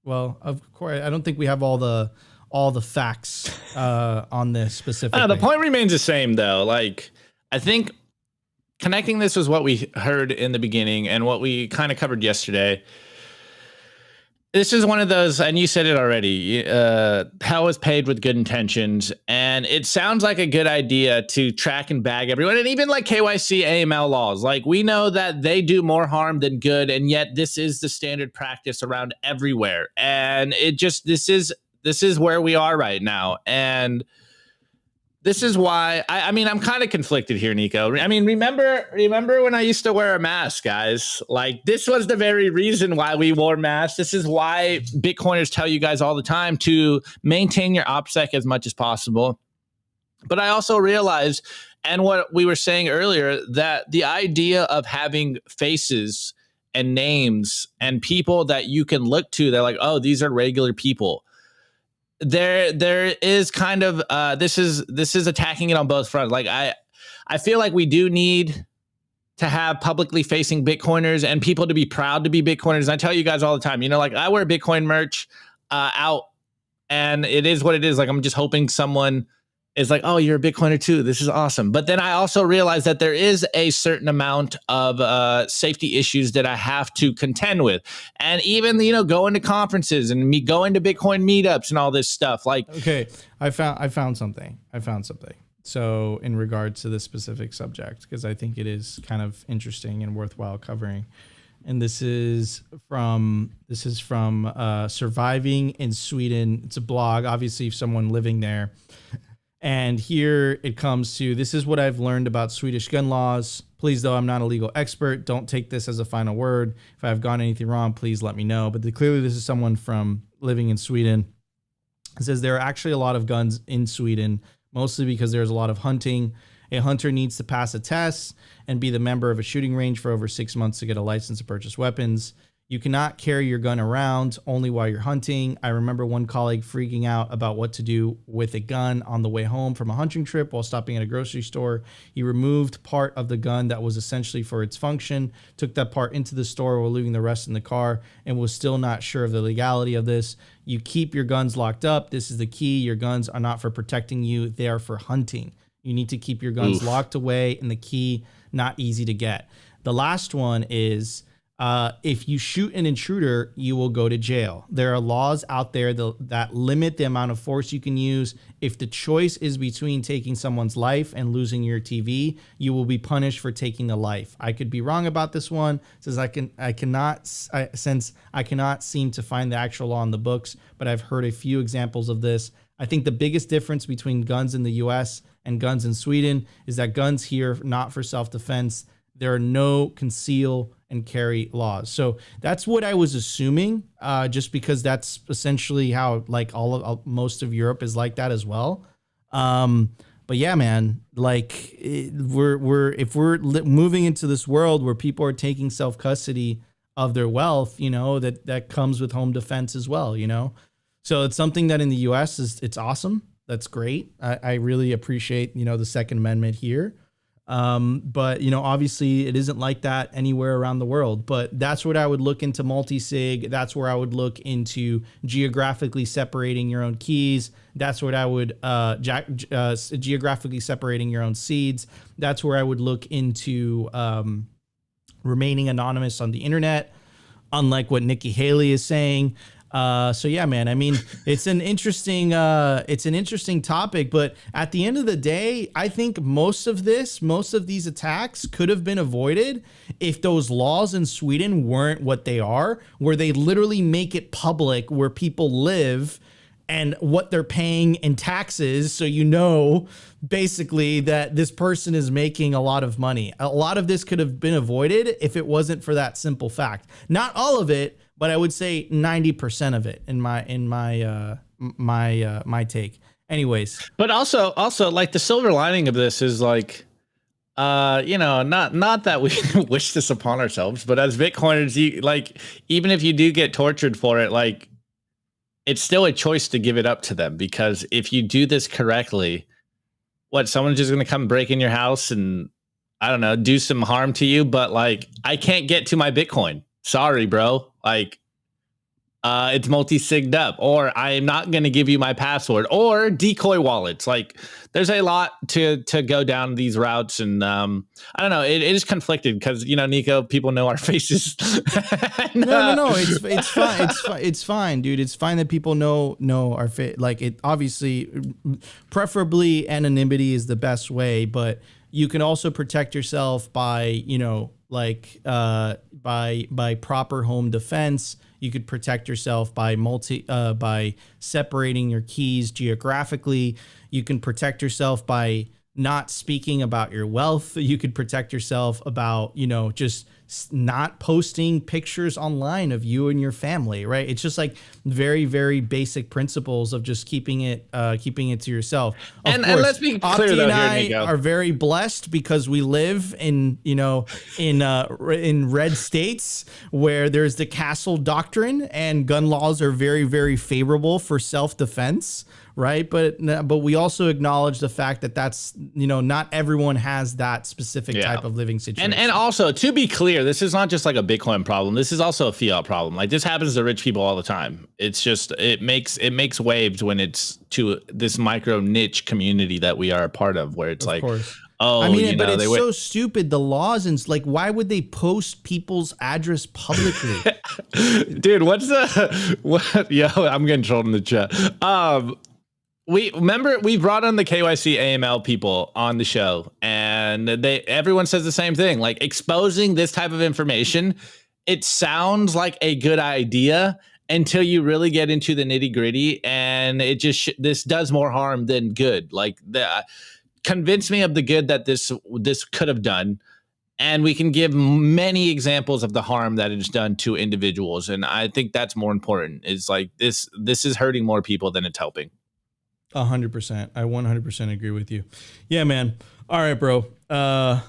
Well, of course, I don't think we have all the facts on this specific. The point remains the same, though. Like, I think connecting this was what we heard in the beginning and what we kind of covered yesterday. This is one of those, and you said it already, hell is paved with good intentions, and it sounds like a good idea to track and bag everyone, and even like KYC, AML laws. Like, we know that they do more harm than good, and yet this is the standard practice around everywhere, and this is where we are right now, and this is why I mean, I'm kind of conflicted here, Nico. I mean, remember when I used to wear a mask, guys? Like, this was the very reason why we wore masks. This is why Bitcoiners tell you guys all the time to maintain your OPSEC as much as possible. But I also realized, and what we were saying earlier, that the idea of having faces and names and people that you can look to, they're like, oh, these are regular people. There is kind of this is attacking it on both fronts. Like, I feel like we do need to have publicly facing Bitcoiners and people to be proud to be Bitcoiners. And I tell you guys all the time, like, I wear Bitcoin merch out, and it is what it is. Like, I'm just hoping someone is like, oh, you're a Bitcoiner too. This is awesome. But then I also realize that there is a certain amount of safety issues that I have to contend with. And even, going to conferences and me going to Bitcoin meetups and all this stuff. Like, okay, I found something. So in regards to this specific subject, because I think it is kind of interesting and worthwhile covering. And this is from Surviving in Sweden. It's a blog, obviously, someone living there. And here it comes to, this is what I've learned about Swedish gun laws. Please, though, I'm not a legal expert. Don't take this as a final word. If I've gotten anything wrong, please let me know. But clearly this is someone from living in Sweden. It says there are actually a lot of guns in Sweden, mostly because there's a lot of hunting. A hunter needs to pass a test and be the member of a shooting range for over 6 months to get a license to purchase weapons. You cannot carry your gun around only while you're hunting. I remember one colleague freaking out about what to do with a gun on the way home from a hunting trip while stopping at a grocery store. He removed part of the gun that was essentially for its function, took that part into the store while leaving the rest in the car, and was still not sure of the legality of this. You keep your guns locked up. This is the key. Your guns are not for protecting you. They are for hunting. You need to keep your guns locked away, and the key, not easy to get. The last one is, If you shoot an intruder, you will go to jail. There are laws out there that limit the amount of force you can use. If the choice is between taking someone's life and losing your TV, you will be punished for taking the life. I could be wrong about this one, since I cannot seem to find the actual law in the books, but I've heard a few examples of this. I think the biggest difference between guns in the US and guns in Sweden is that guns here are not for self-defense. There are no conceal and carry laws. So that's what I was assuming, just because that's essentially how like most of Europe is like that as well. But yeah, man, like if we're moving into this world where people are taking self-custody of their wealth, you know, that comes with home defense as well, you know? So it's something that in the US it's awesome. That's great. I really appreciate, you know, the Second Amendment here. But, you know, obviously it isn't like that anywhere around the world, but that's what I would look into multi-sig. That's where I would look into geographically separating your own keys. That's what I would, geographically separating your own seeds. That's where I would look into, remaining anonymous on the internet, unlike what Nikki Haley is saying. So yeah, man, I mean, it's an interesting topic, but at the end of the day, I think most of these attacks could have been avoided if those laws in Sweden weren't what they are, where they literally make it public where people live and what they're paying in taxes. So, you know, basically that this person is making a lot of money. A lot of this could have been avoided if it wasn't for that simple fact. Not all of it, but I would say 90% of it in my take. Anyways, but also like the silver lining of this is like, you know, not that we wish this upon ourselves, but as Bitcoiners, you like, even if you do get tortured for it, like it's still a choice to give it up to them, because if you do this correctly, someone's just going to come break in your house and I don't know, do some harm to you. But like, I can't get to my Bitcoin. Sorry, bro. Like, it's multi-sigged up, or I am not going to give you my password, or decoy wallets. Like, there's a lot to go down these routes, and I don't know. It is conflicted because, you know, Nico, people know our faces. No, it's fine. It's fine, dude. It's fine that people know our face. Like, it obviously, preferably anonymity is the best way, but you can also protect yourself by, you know, like by proper home defense. You could protect yourself by by separating your keys geographically. You can protect yourself by not speaking about your wealth. You could protect yourself about, you know, just not posting pictures online of you and your family, right? It's just like very, very basic principles of just keeping it to yourself. And let's be clear, though, and I are very blessed because we live in, you know, in red states where there's the castle doctrine and gun laws are very, very favorable for self-defense. Right. But we also acknowledge the fact that that's, you know, not everyone has that specific type of living situation. And also, to be clear, this is not just like a Bitcoin problem. This is also a fiat problem. Like, this happens to rich people all the time. It's just it makes waves when it's to this micro niche community that we are a part of, where it's like, oh, I mean, but it's so stupid. The laws and like, why would they post people's address publicly? Dude, what? Yo, I'm getting trolled in the chat. We brought on the KYC AML people on the show, and everyone says the same thing. Like, exposing this type of information, it sounds like a good idea until you really get into the nitty gritty, and it just this does more harm than good. Like, convince me of the good that this could have done, and we can give many examples of the harm that it's done to individuals. And I think that's more important. It's like this is hurting more people than it's helping. 100%. I 100% agree with you. Yeah, man. All right, bro.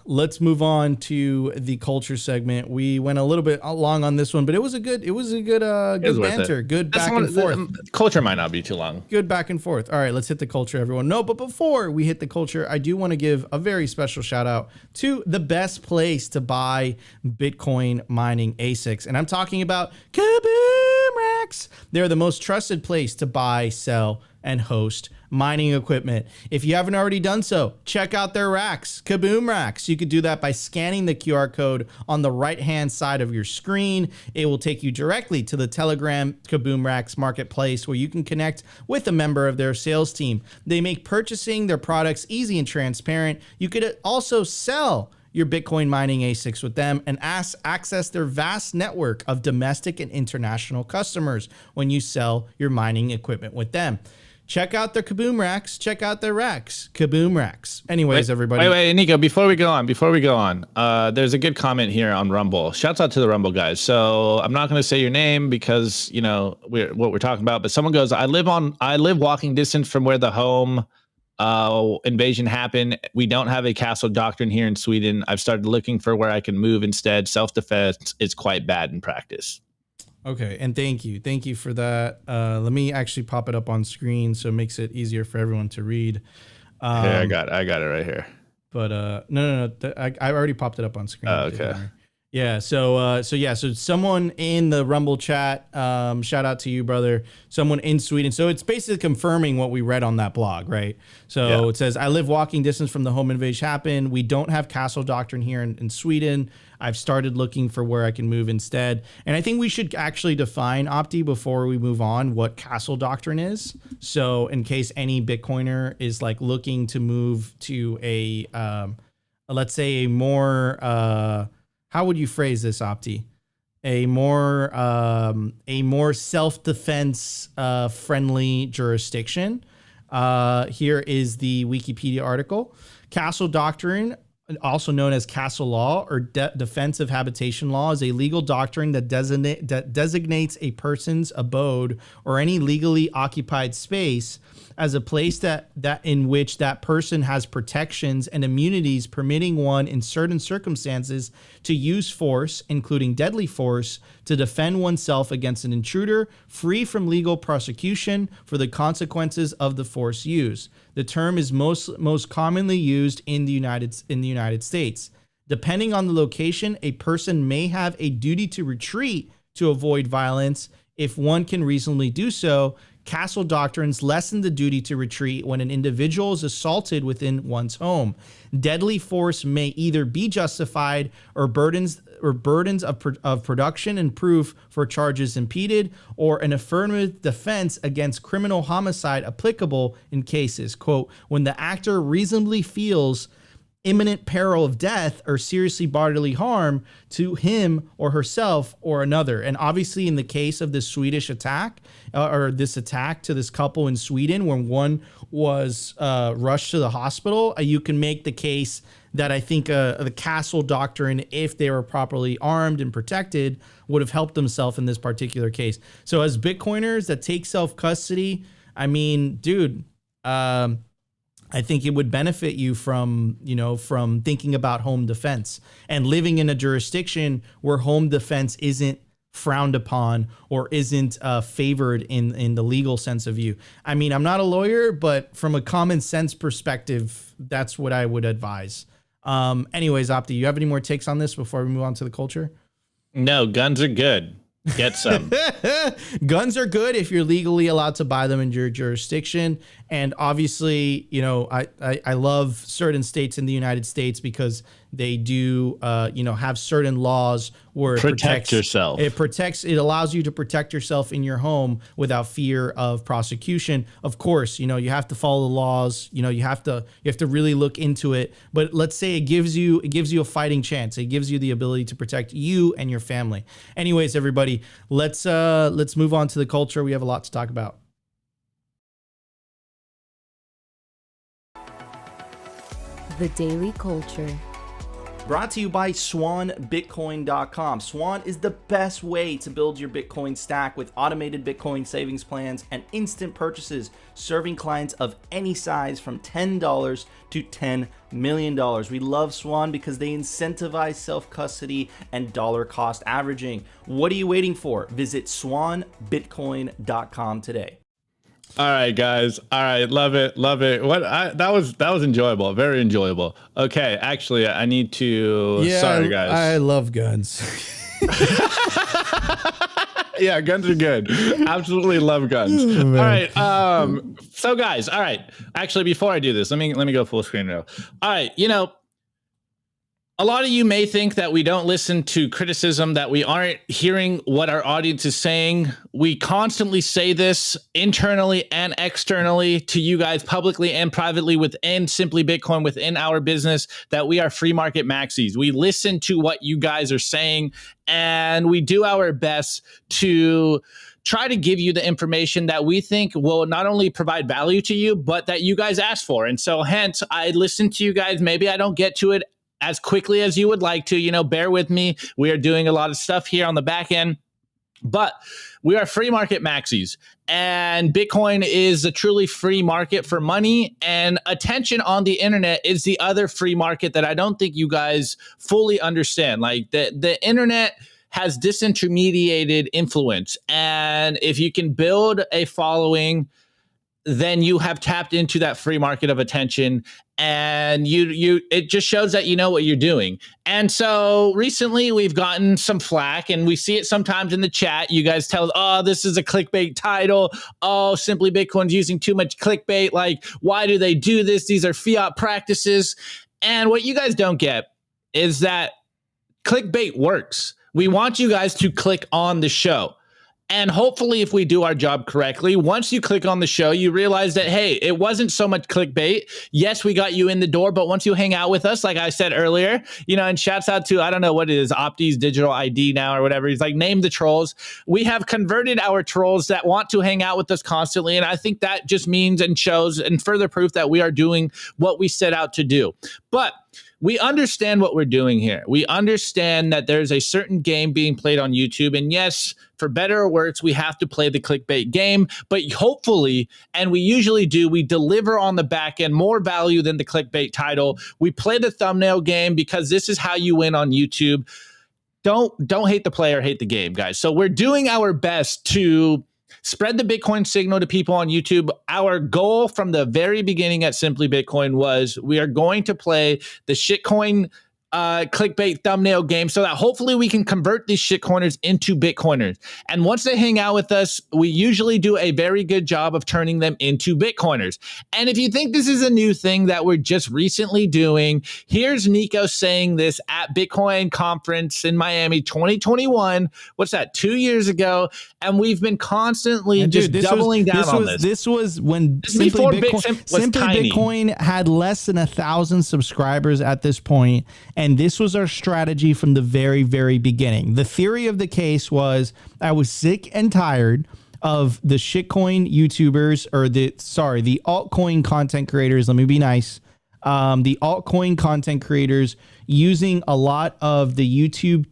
Let's move on to the culture segment. We went a little bit long on this one, but it was a good banter. Good back and forth. Culture might not be too long. Good back and forth. All right, let's hit the culture, everyone. No, but before we hit the culture, I do want to give a very special shout out to the best place to buy Bitcoin mining ASICs. And I'm talking about Kaboom Racks. They're the most trusted place to buy, sell, and host mining equipment. If you haven't already done so, check out their racks, Kaboom racks. You could do that by scanning the QR code on the right-hand side of your screen. It will take you directly to the Telegram Kaboom racks marketplace where you can connect with a member of their sales team. They make purchasing their products easy and transparent. You could also sell your Bitcoin mining ASICs with them and access their vast network of domestic and international customers when you sell your mining equipment with them. Check out their Kaboom racks. Check out their racks. Kaboom racks. Anyways, everybody. Wait, Nico, before we go on, there's a good comment here on Rumble. Shouts out to the Rumble guys. So I'm not going to say your name because, you know, what we're talking about, but someone goes, I live walking distance from where the home invasion happened. We don't have a castle doctrine here in Sweden. I've started looking for where I can move instead. Self-defense is quite bad in practice. Okay, and thank you for that. Let me actually pop it up on screen so it makes it easier for everyone to read. I got it right here. But no, I already popped it up on screen. Oh, okay. Yeah. So someone in the Rumble chat, shout out to you, brother. Someone in Sweden. So it's basically confirming what we read on that blog, right? So It says, I live walking distance from the home invasion happened. We don't have castle doctrine here in Sweden. I've started looking for where I can move instead. And I think we should actually define, Opti, before we move on, what castle doctrine is. So in case any Bitcoiner is like looking to move to a, let's say a more, how would you phrase this, Opti? A more self-defense friendly jurisdiction. Here is the Wikipedia article. Castle doctrine, also known as castle law or defensive habitation law, is a legal doctrine that designates a person's abode or any legally occupied space as a place that in which that person has protections and immunities permitting one in certain circumstances to use force, including deadly force, to defend oneself against an intruder, free from legal prosecution for the consequences of the force used. The term is most commonly used in the United States. Depending on the location, a person may have a duty to retreat to avoid violence if one can reasonably do so. Castle doctrines lessen the duty to retreat when an individual is assaulted within one's home. Deadly force may either be justified or burdens of production and proof for charges impeded, or an affirmative defense against criminal homicide applicable in cases, quote, when the actor reasonably feels imminent peril of death or seriously bodily harm to him or herself or another. And obviously in the case of this Swedish attack, or this attack to this couple in Sweden, when one was rushed to the hospital, you can make the case that I think the castle doctrine, if they were properly armed and protected, would have helped themselves in this particular case. So as Bitcoiners that take self-custody, I mean, dude, I think it would benefit you from thinking about home defense and living in a jurisdiction where home defense isn't frowned upon or isn't favored in the legal sense of you. I mean, I'm not a lawyer, but from a common sense perspective, that's what I would advise. Anyways, Opti, you have any more takes on this before we move on to the culture? No, guns are good. Get some. Guns are good if you're legally allowed to buy them in your jurisdiction. And obviously, I love certain states in the United States because they do, have certain laws where it protects yourself. It allows you to protect yourself in your home without fear of prosecution. Of course, you have to follow the laws. You have to really look into it. But let's say it gives you a fighting chance. It gives you the ability to protect you and your family. Anyways, everybody, let's move on to the culture. We have a lot to talk about. The Daily Culture. Brought to you by SwanBitcoin.com. Swan is the best way to build your Bitcoin stack with automated Bitcoin savings plans and instant purchases, serving clients of any size from $10 to $10 million. We love Swan because they incentivize self-custody and dollar cost averaging. What are you waiting for? Visit SwanBitcoin.com today. All right, guys. All right, love it. That was enjoyable, very enjoyable. Okay, actually, I need to. Yeah, sorry, guys. I love guns. Yeah, guns are good. Absolutely love guns. All right. So guys, all right. Actually, before I do this, let me go full screen now. All right, a lot of you may think that we don't listen to criticism, that we aren't hearing what our audience is saying. We constantly say this internally and externally to you guys, publicly and privately, within Simply Bitcoin, within our business, that we are free market maxis. We listen to what you guys are saying, and we do our best to try to give you the information that we think will not only provide value to you, but that you guys ask for. And so hence, I listen to you guys. Maybe I don't get to it as quickly as you would like to, bear with me. We are doing a lot of stuff here on the back end, but we are free market maxis, and Bitcoin is a truly free market for money, and attention on the internet is the other free market that I don't think you guys fully understand. Like the internet has disintermediated influence, and if you can build a following, then you have tapped into that free market of attention, and it just shows that you know what you're doing. And so recently we've gotten some flack, and we see it sometimes in the chat. You guys tell us, oh, this is a clickbait title. Oh, Simply Bitcoin's using too much clickbait. Like, why do they do this? These are fiat practices. And what you guys don't get is that clickbait works. We want you guys to click on the show. And hopefully, if we do our job correctly, once you click on the show, you realize that, hey, it wasn't so much clickbait. Yes, we got you in the door, but once you hang out with us, like I said earlier, and shouts out to, I don't know what it is, Opti's Digital ID now or whatever. He's like, name the trolls. We have converted our trolls that want to hang out with us constantly. And I think that just means and shows and further proof that we are doing what we set out to do. But we understand what we're doing here. We understand that there's a certain game being played on YouTube. And yes, for better or worse, we have to play the clickbait game. But hopefully, and we usually do, we deliver on the back end more value than the clickbait title. We play the thumbnail game because this is how you win on YouTube. Don't hate the player, hate the game, guys. So we're doing our best to spread the Bitcoin signal to people on YouTube. Our goal from the very beginning at Simply Bitcoin was we are going to play the shitcoin clickbait thumbnail game so that hopefully we can convert these shitcoiners into Bitcoiners. And once they hang out with us, we usually do a very good job of turning them into Bitcoiners. And if you think this is a new thing that we're just recently doing, here's Nico saying this at Bitcoin conference in Miami 2021. What's that, 2 years ago? And we've been constantly doubling down on this. This was when Simply Bitcoin had less than 1,000 subscribers at this point. And this was our strategy from the very, very beginning. The theory of the case was I was sick and tired of the shitcoin YouTubers, or the altcoin content creators. Let me be nice. The altcoin content creators using a lot of the YouTube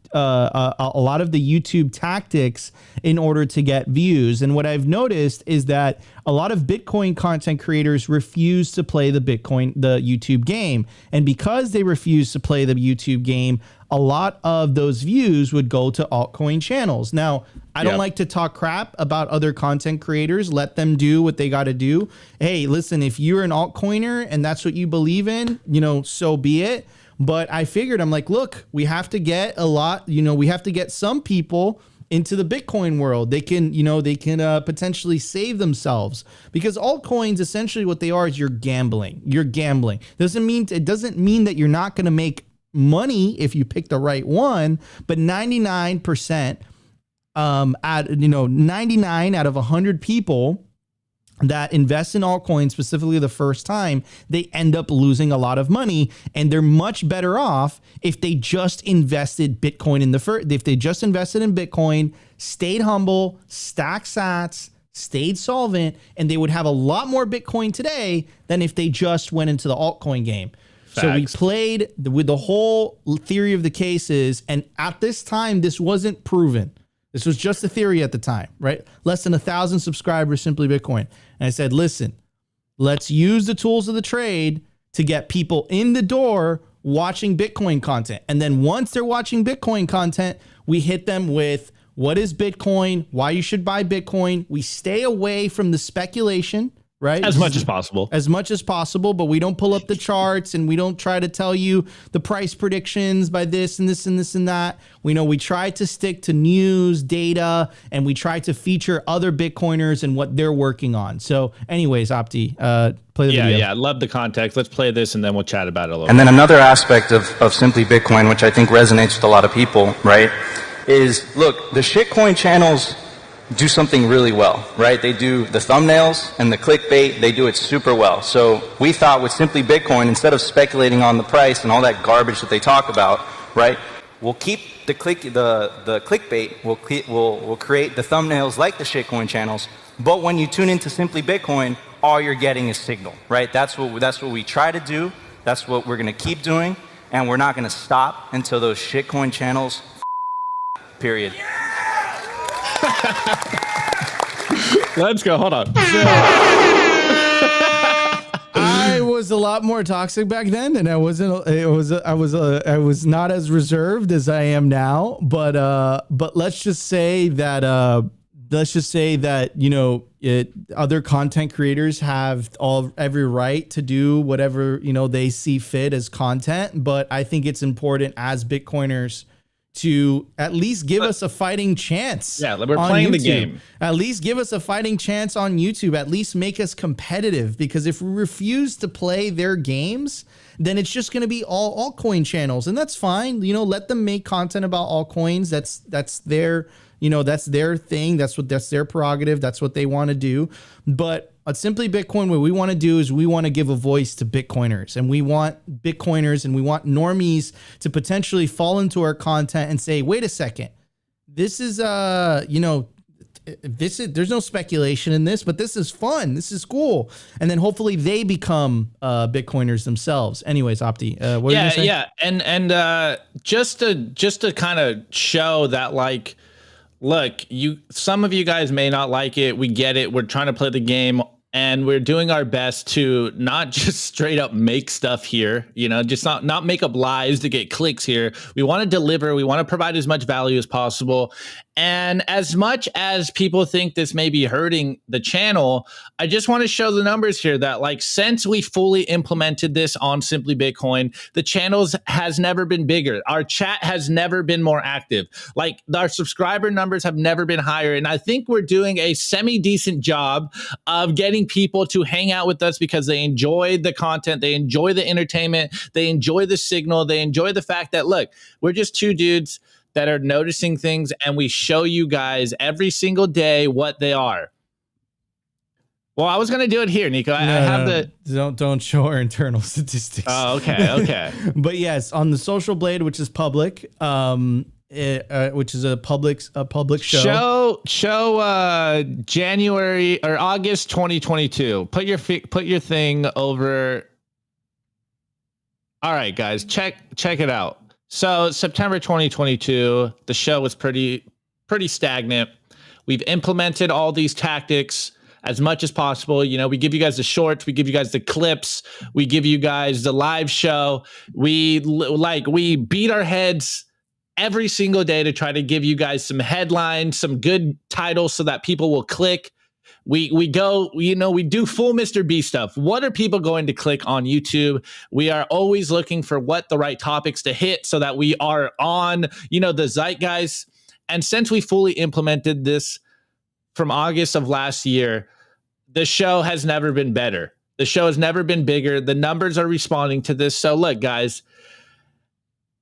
tactics in order to get views. And what I've noticed is that a lot of Bitcoin content creators refuse to play the YouTube game. And because they refuse to play the YouTube game, a lot of those views would go to altcoin channels. Now, I don't like to talk crap about other content creators. Let them do what they got to do. Hey, listen, if you're an altcoiner and that's what you believe in, so be it. But I figured, I'm like, look, we have to get we have to get some people into the Bitcoin world. They can potentially save themselves, because altcoins, essentially what they are is you're gambling. It doesn't mean that you're not going to make money if you pick the right one, but 99% 99 out of 100 people that invest in altcoins, specifically the first time, they end up losing a lot of money, and they're much better off if they just invested Bitcoin if they just invested in Bitcoin, stayed humble, stacked sats, stayed solvent, and they would have a lot more Bitcoin today than if they just went into the altcoin game. Facts. So we played with the whole theory of the cases, and at this time, this wasn't proven. This was just a theory at the time, right? Less than 1,000 subscribers, Simply Bitcoin. And I said, listen, let's use the tools of the trade to get people in the door watching Bitcoin content. And then once they're watching Bitcoin content, we hit them with what is Bitcoin, why you should buy Bitcoin. We stay away from the speculation, right? As much as possible. As much as possible, but we don't pull up the charts and we don't try to tell you the price predictions by this and this and this and that. We try to stick to news, data, and we try to feature other Bitcoiners and what they're working on. So anyways, Opti, play the video. Yeah, love the context. Let's play this and then we'll chat about it a little And then another aspect of Simply Bitcoin, which I think resonates with a lot of people, right, is, look, the shitcoin channels do something really well, right? They do the thumbnails and the clickbait. They do it super well. So we thought with Simply Bitcoin, instead of speculating on the price and all that garbage that they talk about, right, we'll keep the clickbait. We'll create the thumbnails like the shitcoin channels. But when you tune into Simply Bitcoin, all you're getting is signal, right? That's what we try to do. That's what we're going to keep doing. And we're not going to stop until those shitcoin channels, period. Let's go. Hold on. I was a lot more toxic back then, and I was not as reserved as I am now. But let's just say that other content creators have every right to do whatever they see fit as content. But I think it's important as Bitcoiners to at least give us a fighting chance. Yeah, we're playing the game. At least give us a fighting chance on YouTube. At least make us competitive, because if we refuse to play their games, then it's just going to be all altcoin channels, and that's fine. Let them make content about altcoins. That's their that's their thing. That's their prerogative. That's what they want to do. But at Simply Bitcoin, what we want to do is we want to give a voice to Bitcoiners, and we want Bitcoiners and we want normies to potentially fall into our content and say, wait a second, this is, there's no speculation in this, but this is fun. This is cool. And then hopefully they become Bitcoiners themselves. Anyways, Opti, what are you saying? Yeah. And just to kind of show that, like, look, some of you guys may not like it. We get it. We're trying to play the game, and we're doing our best to not just straight up make stuff here, just not make up lies to get clicks here. We want to deliver. We want to provide as much value as possible. And as much as people think this may be hurting the channel, I just want to show the numbers here that, like, since we fully implemented this on Simply Bitcoin, the channels has never been bigger. Our chat has never been more active. Like, our subscriber numbers have never been higher. And I think we're doing a semi-decent job of getting people to hang out with us because they enjoy the content, they enjoy the entertainment, they enjoy the signal, they enjoy the fact that, look, we're just two dudes that are noticing things, and we show you guys every single day what they are. Well, I was going to do it here, Nico. I have don't show our internal statistics. Oh, okay. But yes, on the Social Blade, which is public, which is a public show. Show January or August 2022. Put your thing over. All right, guys, check it out. So September 2022, the show was pretty stagnant. We've implemented all these tactics as much as possible. We give you guys the shorts, we give you guys the clips, we give you guys the live show. We beat our heads every single day to try to give you guys some headlines, some good titles so that people will click. We do full Mr. B stuff. What are people going to click on YouTube? We are always looking for what the right topics to hit so that we are on, the zeitgeist. And since we fully implemented this from August of last year, the show has never been better. The show has never been bigger. The numbers are responding to this. So look, guys,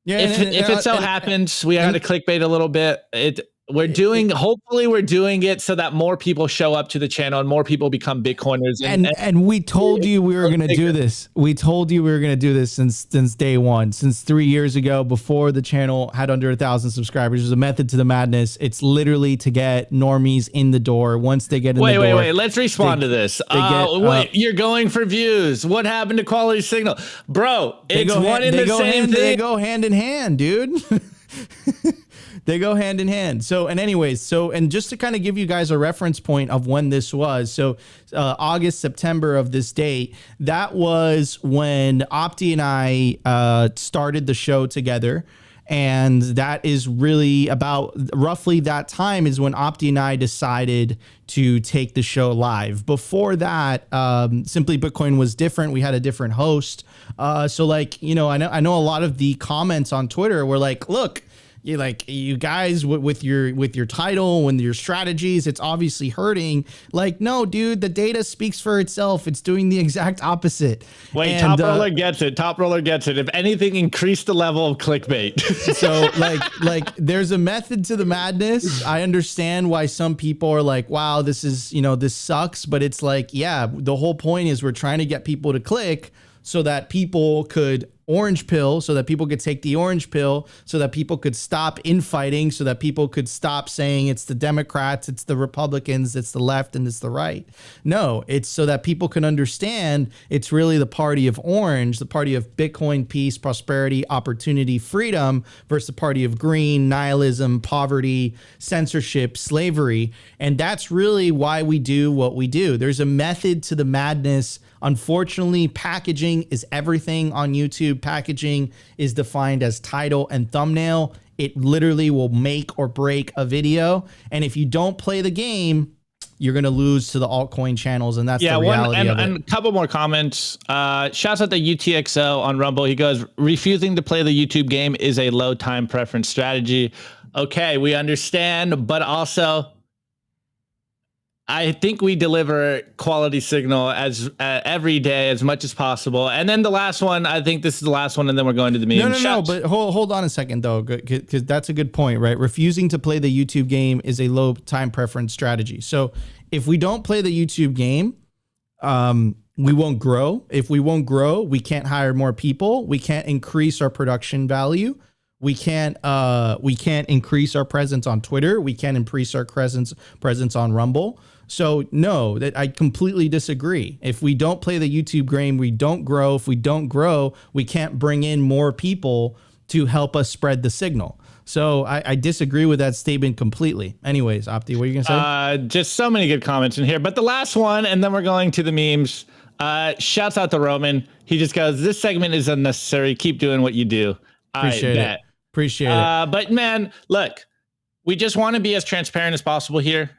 if it so happens, we had to clickbait a little bit. Hopefully we're doing it so that more people show up to the channel and more people become Bitcoiners. And we told you we were going to do this. We told you we were going to do this since day one, since 3 years ago, before the channel had under 1,000 subscribers. There's a method to the madness. It's literally to get normies in the door. Once they get in the door. Wait. Let's respond to this. You're going for views. What happened to quality signal? Bro, it's one and the same thing. They go hand in hand, dude. They go hand in hand. And just to kind of give you guys a reference point of when this was. So August, September of this date, that was when Opti and I started the show together. And that is really about roughly that time is when Opti and I decided to take the show live. Before that, Simply Bitcoin was different. We had a different host. So like, you know, I know a lot of the comments on Twitter were like, look, you guys with your title and your strategies, it's obviously hurting. Like, no, dude, the data speaks for itself. It's doing the exact opposite. Wait, and, Top Roller gets it. Top Roller gets it. If anything, increase the level of clickbait. So like there's a method to the madness. I understand why some people are like, wow, this is, you know, this sucks. But it's like, yeah, the whole point is we're trying to get people to click so that people could orange pill, so that people could take the orange pill, so that people could stop infighting, so that people could stop saying it's the Democrats, it's the Republicans, it's the left, and it's the right. No, it's so that people can understand it's really the party of orange, the party of Bitcoin, peace, prosperity, opportunity, freedom, versus the party of green, nihilism, poverty, censorship, slavery. And that's really why we do what we do. There's a method to the madness. Unfortunately, packaging is everything on YouTube. Packaging is defined as title and thumbnail. It literally will make or break a video. And if you don't play the game, you're going to lose to the altcoin channels. And that's the reality of it. And a couple more comments. Shouts out to UTXO on Rumble. He goes, refusing to play the YouTube game is a low time preference strategy. Okay, we understand, but also I think we deliver quality signal as every day as much as possible. And then the last one, I think this is the last one, and then we're going to the memes. No, but hold on a second, though, because that's a good point, right? Refusing to play the YouTube game is a low time preference strategy. So if we don't play the YouTube game, we won't grow. If we won't grow, we can't hire more people. We can't increase our production value. We can't increase our presence on Twitter. We can't increase our presence on Rumble. So no, that I completely disagree. If we don't play the YouTube game, we don't grow. If we don't grow, we can't bring in more people to help us spread the signal. So I disagree with that statement completely. Anyways, Opti, what are you gonna say? Just so many good comments in here, but the last one, and then we're going to the memes. Shouts out to Roman. He just goes, "This segment is unnecessary. Keep doing what you do." Appreciate it. But man, look, we just want to be as transparent as possible here.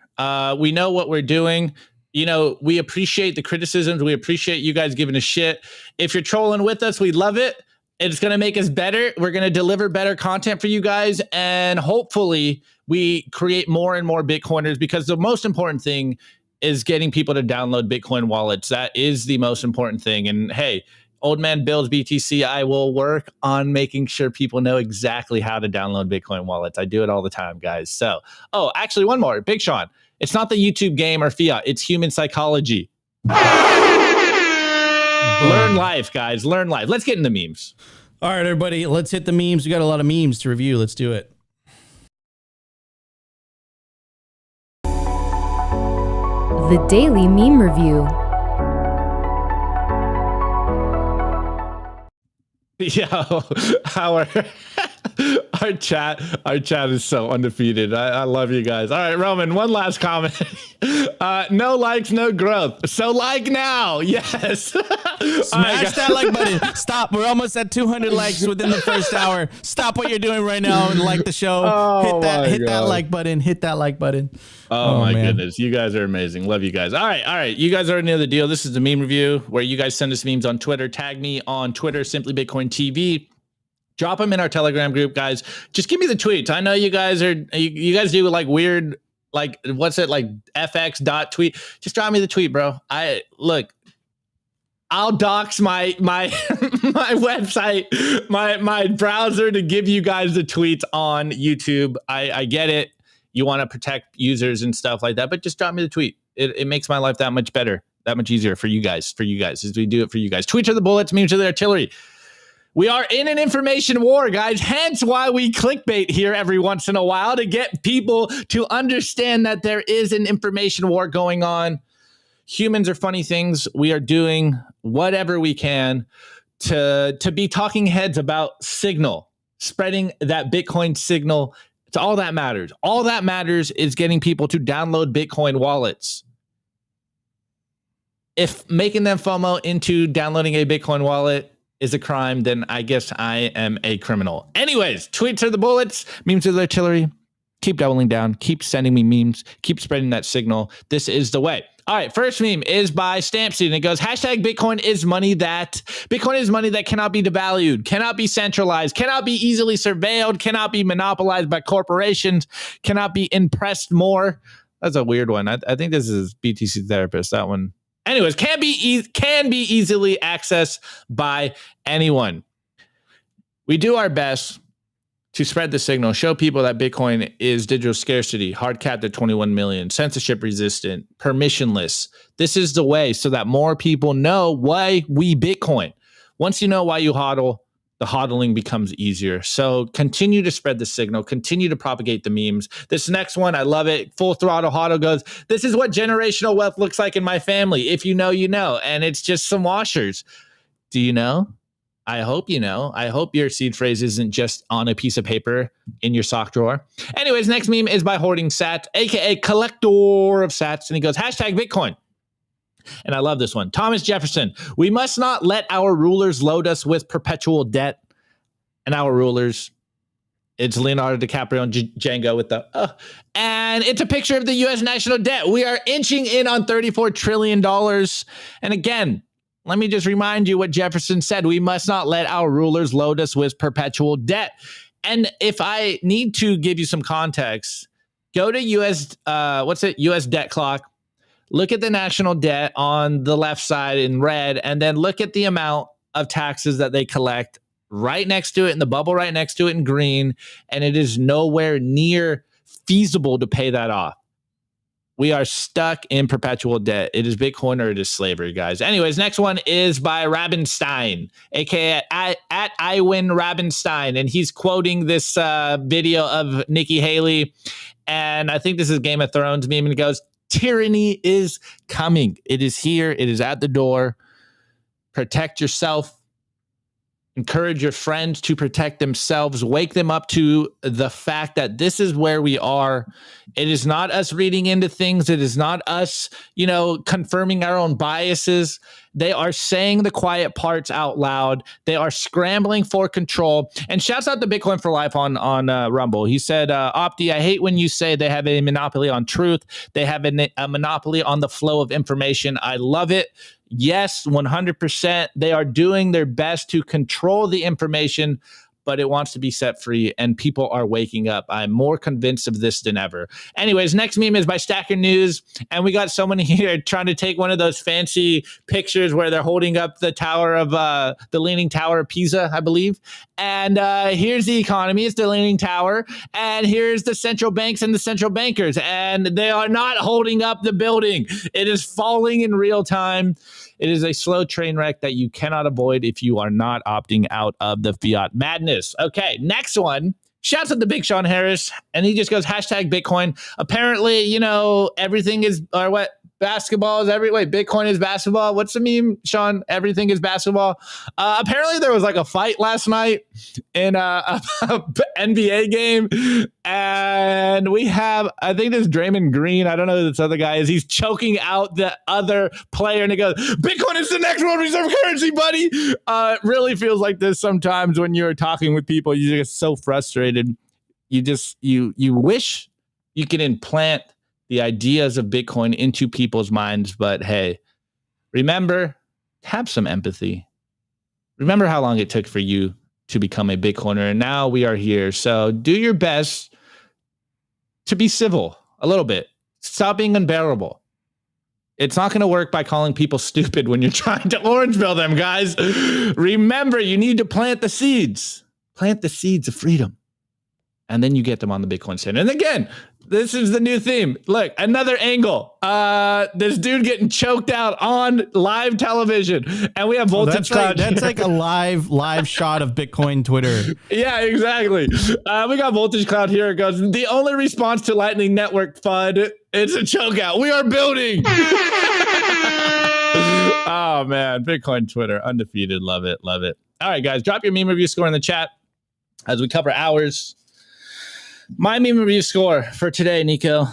We know what we're doing. You know, we appreciate the criticisms. We appreciate you guys giving a shit. If you're trolling with us, we love it. It's going to make us better. We're going to deliver better content for you guys. And hopefully we create more and more Bitcoiners, because the most important thing is getting people to download Bitcoin wallets. That is the most important thing. And hey, Old Man Builds BTC, I will work on making sure people know exactly how to download Bitcoin wallets. I do it all the time, guys. So, oh, actually, one more. Big Sean. It's not the YouTube game or fiat. It's human psychology. Learn life, guys. Learn life. Let's get into memes. All right, everybody. Let's hit the memes. We got a lot of memes to review. Let's do it. The Daily Meme Review. Yo, our chat is so undefeated. I love you guys. All right, Roman, one last comment. No likes, no growth. So like now. Yes. Smash that like button. Stop. We're almost at 200 likes within the first hour. Stop what you're doing right now and like the show. Hit that like button. Hit that like button. Oh my goodness. You guys are amazing. Love you guys. All right. You guys already know the deal. This is the meme review where you guys send us memes on Twitter. Tag me on Twitter, Simply Bitcoin TV. Drop them in our Telegram group, guys. Just give me the tweets. I know you guys do like weird, like, what's it, like fx.tweet. Just drop me the tweet, bro. I'll dox my my website, my browser to give you guys the tweets on YouTube. I get it. You want to protect users and stuff like that, but just drop me the tweet. It makes my life that much better, that much easier for you guys, as we do it for you guys. Tweets are the bullets, memes are the artillery. We are in an information war, guys. Hence why we clickbait here every once in a while, to get people to understand that there is an information war going on. Humans are funny things. We are doing whatever we can to be talking heads about signal, spreading that Bitcoin signal. It's all that matters. All that matters is getting people to download Bitcoin wallets. If making them FOMO into downloading a Bitcoin wallet is a crime, then I guess I am a criminal. Anyways, tweets are the bullets, memes are the artillery. Keep doubling down, keep sending me memes, keep spreading that signal. This is the way. All right, first meme is by Stampseed, and it goes, hashtag Bitcoin is money that cannot be devalued, cannot be centralized, cannot be easily surveilled, cannot be monopolized by corporations, cannot be impressed more. That's a weird one. I think this is BTC Therapist, that one. Anyways, can be easily accessed by anyone. We do our best to spread the signal, show people that Bitcoin is digital scarcity, hard capped at 21 million, censorship resistant, permissionless. This is the way so that more people know why we Bitcoin. Once you know why you hodl, the hodling becomes easier. So continue to spread the signal, continue to propagate the memes. This next one, I love it. Full throttle hodl goes, this is what generational wealth looks like in my family. If you know, you know. And it's just some washers. Do you know? I hope you know. I hope your seed phrase isn't just on a piece of paper in your sock drawer. Anyways, next meme is by Hoarding Sats, aka Collector of Sats, and he goes, hashtag Bitcoin. And I love this one. Thomas Jefferson, we must not let our rulers load us with perpetual debt. And our rulers, it's Leonardo DiCaprio and Django with the, and it's a picture of the U.S. national debt. We are inching in on $34 trillion. And again, let me just remind you what Jefferson said. We must not let our rulers load us with perpetual debt. And if I need to give you some context, go to US debt clock, look at the national debt on the left side in red, and then look at the amount of taxes that they collect right next to it in the bubble right next to it in green. And it is nowhere near feasible to pay that off. We are stuck in perpetual debt. It is Bitcoin or it is slavery, guys. Anyways, next one is by Rabinstein, aka at Iwin Rabinstein, and he's quoting this video of Nikki Haley, and I think this is Game of Thrones meme, and it goes, tyranny is coming. It is here. It is at the door. Protect yourself. Encourage your friends to protect themselves. Wake them up to the fact that this is where we are. It is not us reading into things. It is not us, confirming our own biases. They are saying the quiet parts out loud. They are scrambling for control. And shouts out to Bitcoin for Life on Rumble. He said, Opti, I hate when you say they have a monopoly on truth. They have a monopoly on the flow of information. I love it. Yes, 100%. They are doing their best to control the information, but it wants to be set free, and people are waking up. I'm more convinced of this than ever. Anyways, next meme is by Stacker News, and we got someone here trying to take one of those fancy pictures where they're holding up the tower of the Leaning Tower of Pisa, I believe. And here's the economy. It's the Leaning Tower. And here's the central banks and the central bankers. And they are not holding up the building. It is falling in real time. It is a slow train wreck that you cannot avoid if you are not opting out of the fiat madness. Okay, next one. Shouts at the Big Sean Harris. And he just goes, hashtag Bitcoin. Apparently, everything is, or what? Basketball is Bitcoin is basketball. What's the meme, Sean? Everything is basketball. Apparently there was like a fight last night in a NBA game. And we have, I think this Draymond Green, I don't know who this other guy is. He's choking out the other player and he goes, Bitcoin is the next world reserve currency, buddy. It really feels like this sometimes when you're talking with people. You get so frustrated. You wish you could implant the ideas of Bitcoin into people's minds. But hey, remember, have some empathy. Remember how long it took for you to become a Bitcoiner. And now we are here. So do your best to be civil a little bit. Stop being unbearable. It's not going to work by calling people stupid when you're trying to orange pill them, guys. Remember, you need to plant the seeds. Plant the seeds of freedom. And then you get them on the Bitcoin Center. And again, this is the new theme. Look, another angle. This dude getting choked out on live television. And we have Voltage Cloud. That's like a live shot of Bitcoin Twitter. Yeah, exactly. We got Voltage Cloud here. It goes, the only response to Lightning Network FUD, it's a choke out. We are building. Oh, man. Bitcoin Twitter. Undefeated. Love it. Love it. All right, guys. Drop your meme review score in the chat as we cover ours. My meme review score for today, Nico,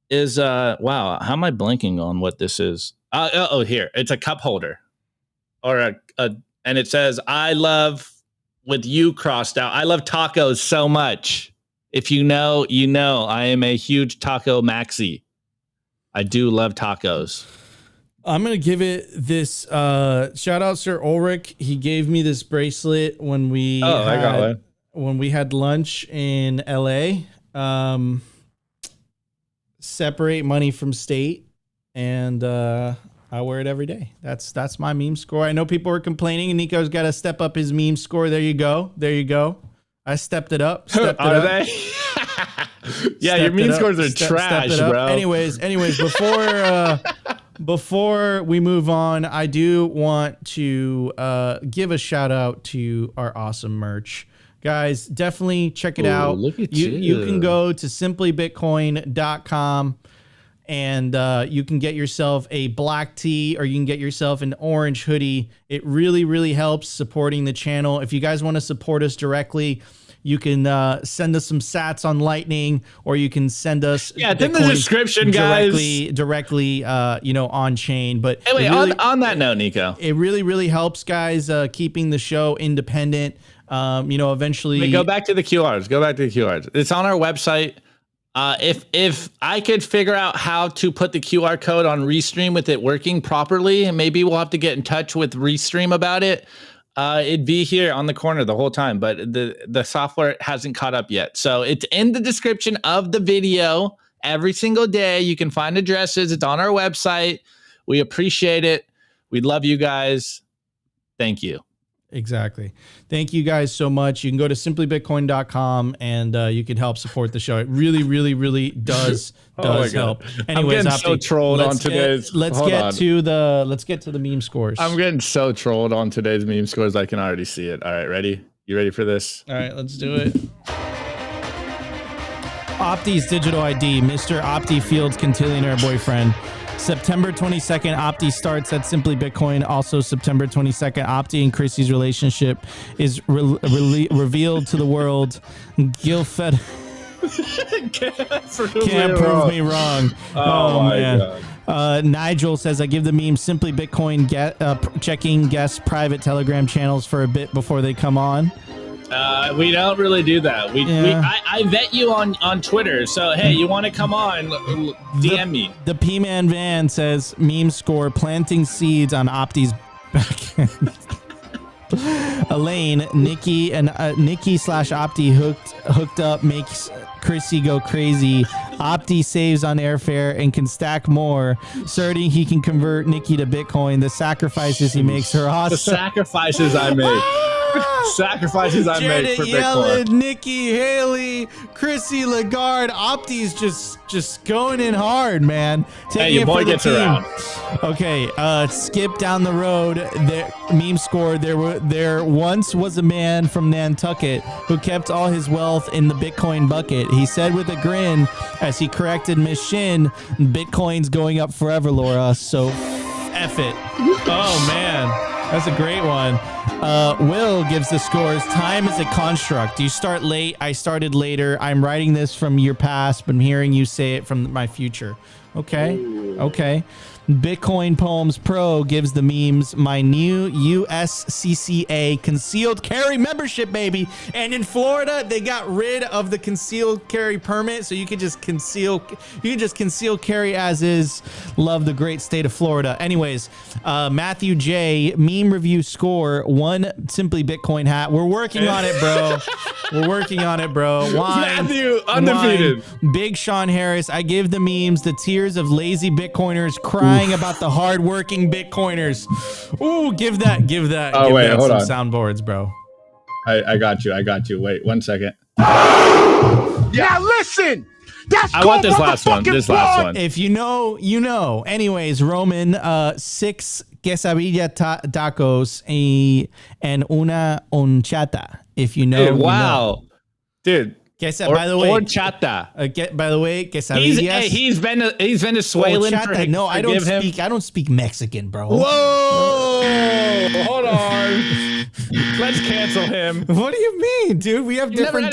is wow. How am I blanking on what this is? Here, it's a cup holder, or a and it says, I love, with you crossed out, I love tacos so much. If you know, you know, I am a huge taco maxi. I do love tacos. I'm going to give it this shout out Sir Ulrich. He gave me this bracelet when we had lunch in LA. Separate money from state, and I wear it every day. That's my meme score. I know people are complaining, and Nico's got to step up his meme score. There you go. I stepped it up. Are they? Yeah, your meme scores are trash, bro. Anyways, before we move on, I do want to give a shout out to our awesome merch. Guys, definitely check it out. Look at you can go to simplybitcoin.com and you can get yourself a black tee, or you can get yourself an orange hoodie. It really, really helps supporting the channel. If you guys want to support us directly, you can send us some sats on Lightning, or you can send us it's in the description, guys. Directly, on chain. But hey, wait, really, on that note, Nico, it really, really helps, guys, keeping the show independent. Eventually, go back to the QRs. It's on our website. If I could figure out how to put the QR code on Restream with it working properly, and maybe we'll have to get in touch with Restream about it. It'd be here on the corner the whole time, but the software hasn't caught up yet. So it's in the description of the video every single day. You can find addresses. It's on our website. We appreciate it. We love you guys. Thank you. Exactly. Thank you guys so much. You can go to simplybitcoin.com and you can help support the show. It really, really, really does help. Anyways, I'm getting so trolled on today's. Let's get to the meme scores. I'm getting so trolled on today's meme scores. I can already see it. All right, ready? You ready for this? All right, let's do it. Opti's digital ID, Mr. Opti Fields Cantillionaire boyfriend. September 22nd, Opti starts at Simply Bitcoin. Also, September 22nd, Opti and Chrissy's relationship is revealed to the world. Gilfed can't prove me wrong. Oh man. God. Nigel says, I give the meme Simply Bitcoin checking guest private Telegram channels for a bit before they come on. We don't really do that. I vet you on Twitter. So, hey, you want to come on, DM me. The P-Man Van says, meme score, planting seeds on Opti's back end. Elaine, Nikki / Opti hooked up makes Chrissy go crazy. Opti saves on airfare and can stack more, certain he can convert Nikki to Bitcoin. The sacrifices he makes her awesome. The sacrifices I make. Sacrifices I made for Yellen, Bitcoin. Nikki Haley, Chrissy Lagarde, Opti's just going in hard, man. Hey, your boy gets around. Okay, skip down the road. There, meme score. There once was a man from Nantucket who kept all his wealth in the Bitcoin bucket. He said with a grin as he corrected Miss Shin, "Bitcoin's going up forever, Laura. So F it." Oh man, that's a great one. Will gives the scores. Time is a construct. You start late. I started later. I'm writing this from your past, but I'm hearing you say it from my future. Okay. Okay. Bitcoin Poems Pro gives the memes my new USCCA concealed carry membership, baby. And in Florida, they got rid of the concealed carry permit, so you can just conceal carry as is. Love the great state of Florida. Anyways, Matthew J, meme review score, 1 Simply Bitcoin hat. We're working on it, bro. We're working on it, bro. Matthew, undefeated. Big Sean Harris, I give the memes the tears of lazy Bitcoiners crying about the hardworking Bitcoiners. Ooh, give that. Oh, wait, hold on. Soundboards, bro. I got you. Wait 1 second. Now listen. I want this last one. If you know, you know. Anyways, Roman, 6 quesadilla tacos and una horchata. If you know, dude, wow, you know. Dude. By the way, horchata. By the way, quesadillas. He's Venezuelan. Horchata. No, I don't speak Mexican, bro. Whoa, hold on. Let's cancel him. What do you mean, dude? We have different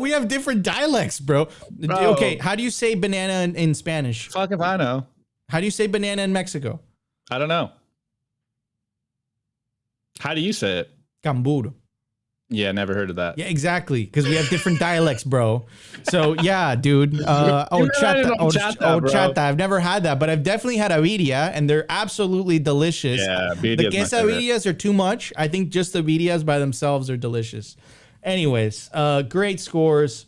we have different dialects, bro. Okay, how do you say banana in Spanish? Fuck if I know. How do you say banana in Mexico? I don't know. How do you say it? Cambur. Yeah, never heard of that. Yeah, exactly. Because we have different dialects, bro. So yeah, dude. Chata. I've never had that, but I've definitely had birria, and they're absolutely delicious. Yeah, the quesadillas are too much. I think just the birrias by themselves are delicious. Anyways, great scores.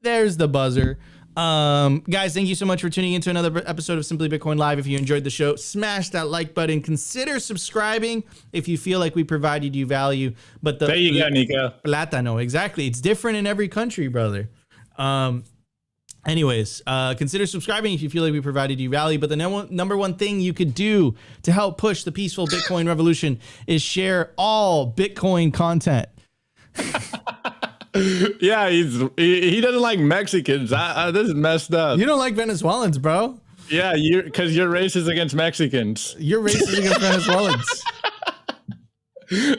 There's the buzzer. Guys, thank you so much for tuning into another episode of Simply Bitcoin Live. If you enjoyed the show, smash that like button. Consider subscribing if you feel like we provided you value. But there you go, Nico. Plátano, exactly. It's different in every country, brother. Anyways, consider subscribing if you feel like we provided you value. But the number one thing you could do to help push the peaceful Bitcoin revolution is share all Bitcoin content. Yeah, he doesn't like Mexicans. This is messed up. You don't like Venezuelans, bro. Yeah, because you're racist against Mexicans. You're racist against Venezuelans.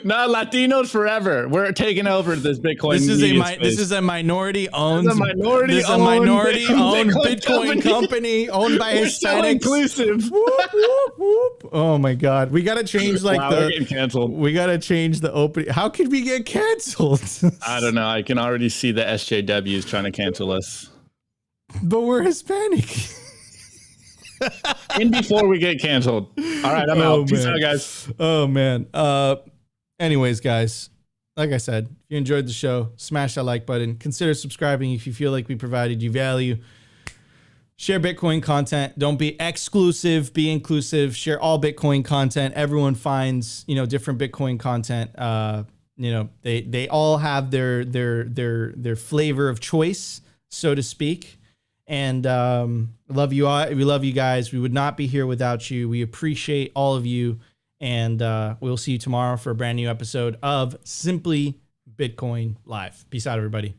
No, Latinos forever. We're taking over this Bitcoin. This is a minority-owned. Bitcoin company owned by Hispanics. So inclusive. Whoop, whoop, whoop. Oh my God, we gotta change we're getting canceled. We gotta change the opening. How could we get canceled? I don't know. I can already see the SJWs trying to cancel us. But we're Hispanic. In before we get canceled. All right, I'm out. Peace out, guys. Oh man. Anyways, guys, like I said, if you enjoyed the show, smash that like button. Consider subscribing if you feel like we provided you value. Share Bitcoin content. Don't be exclusive. Be inclusive. Share all Bitcoin content. Everyone finds, different Bitcoin content. They all have their flavor of choice, so to speak. And love you all. We love you guys. We would not be here without you. We appreciate all of you. And we'll see you tomorrow for a brand new episode of Simply Bitcoin Live. Peace out, everybody.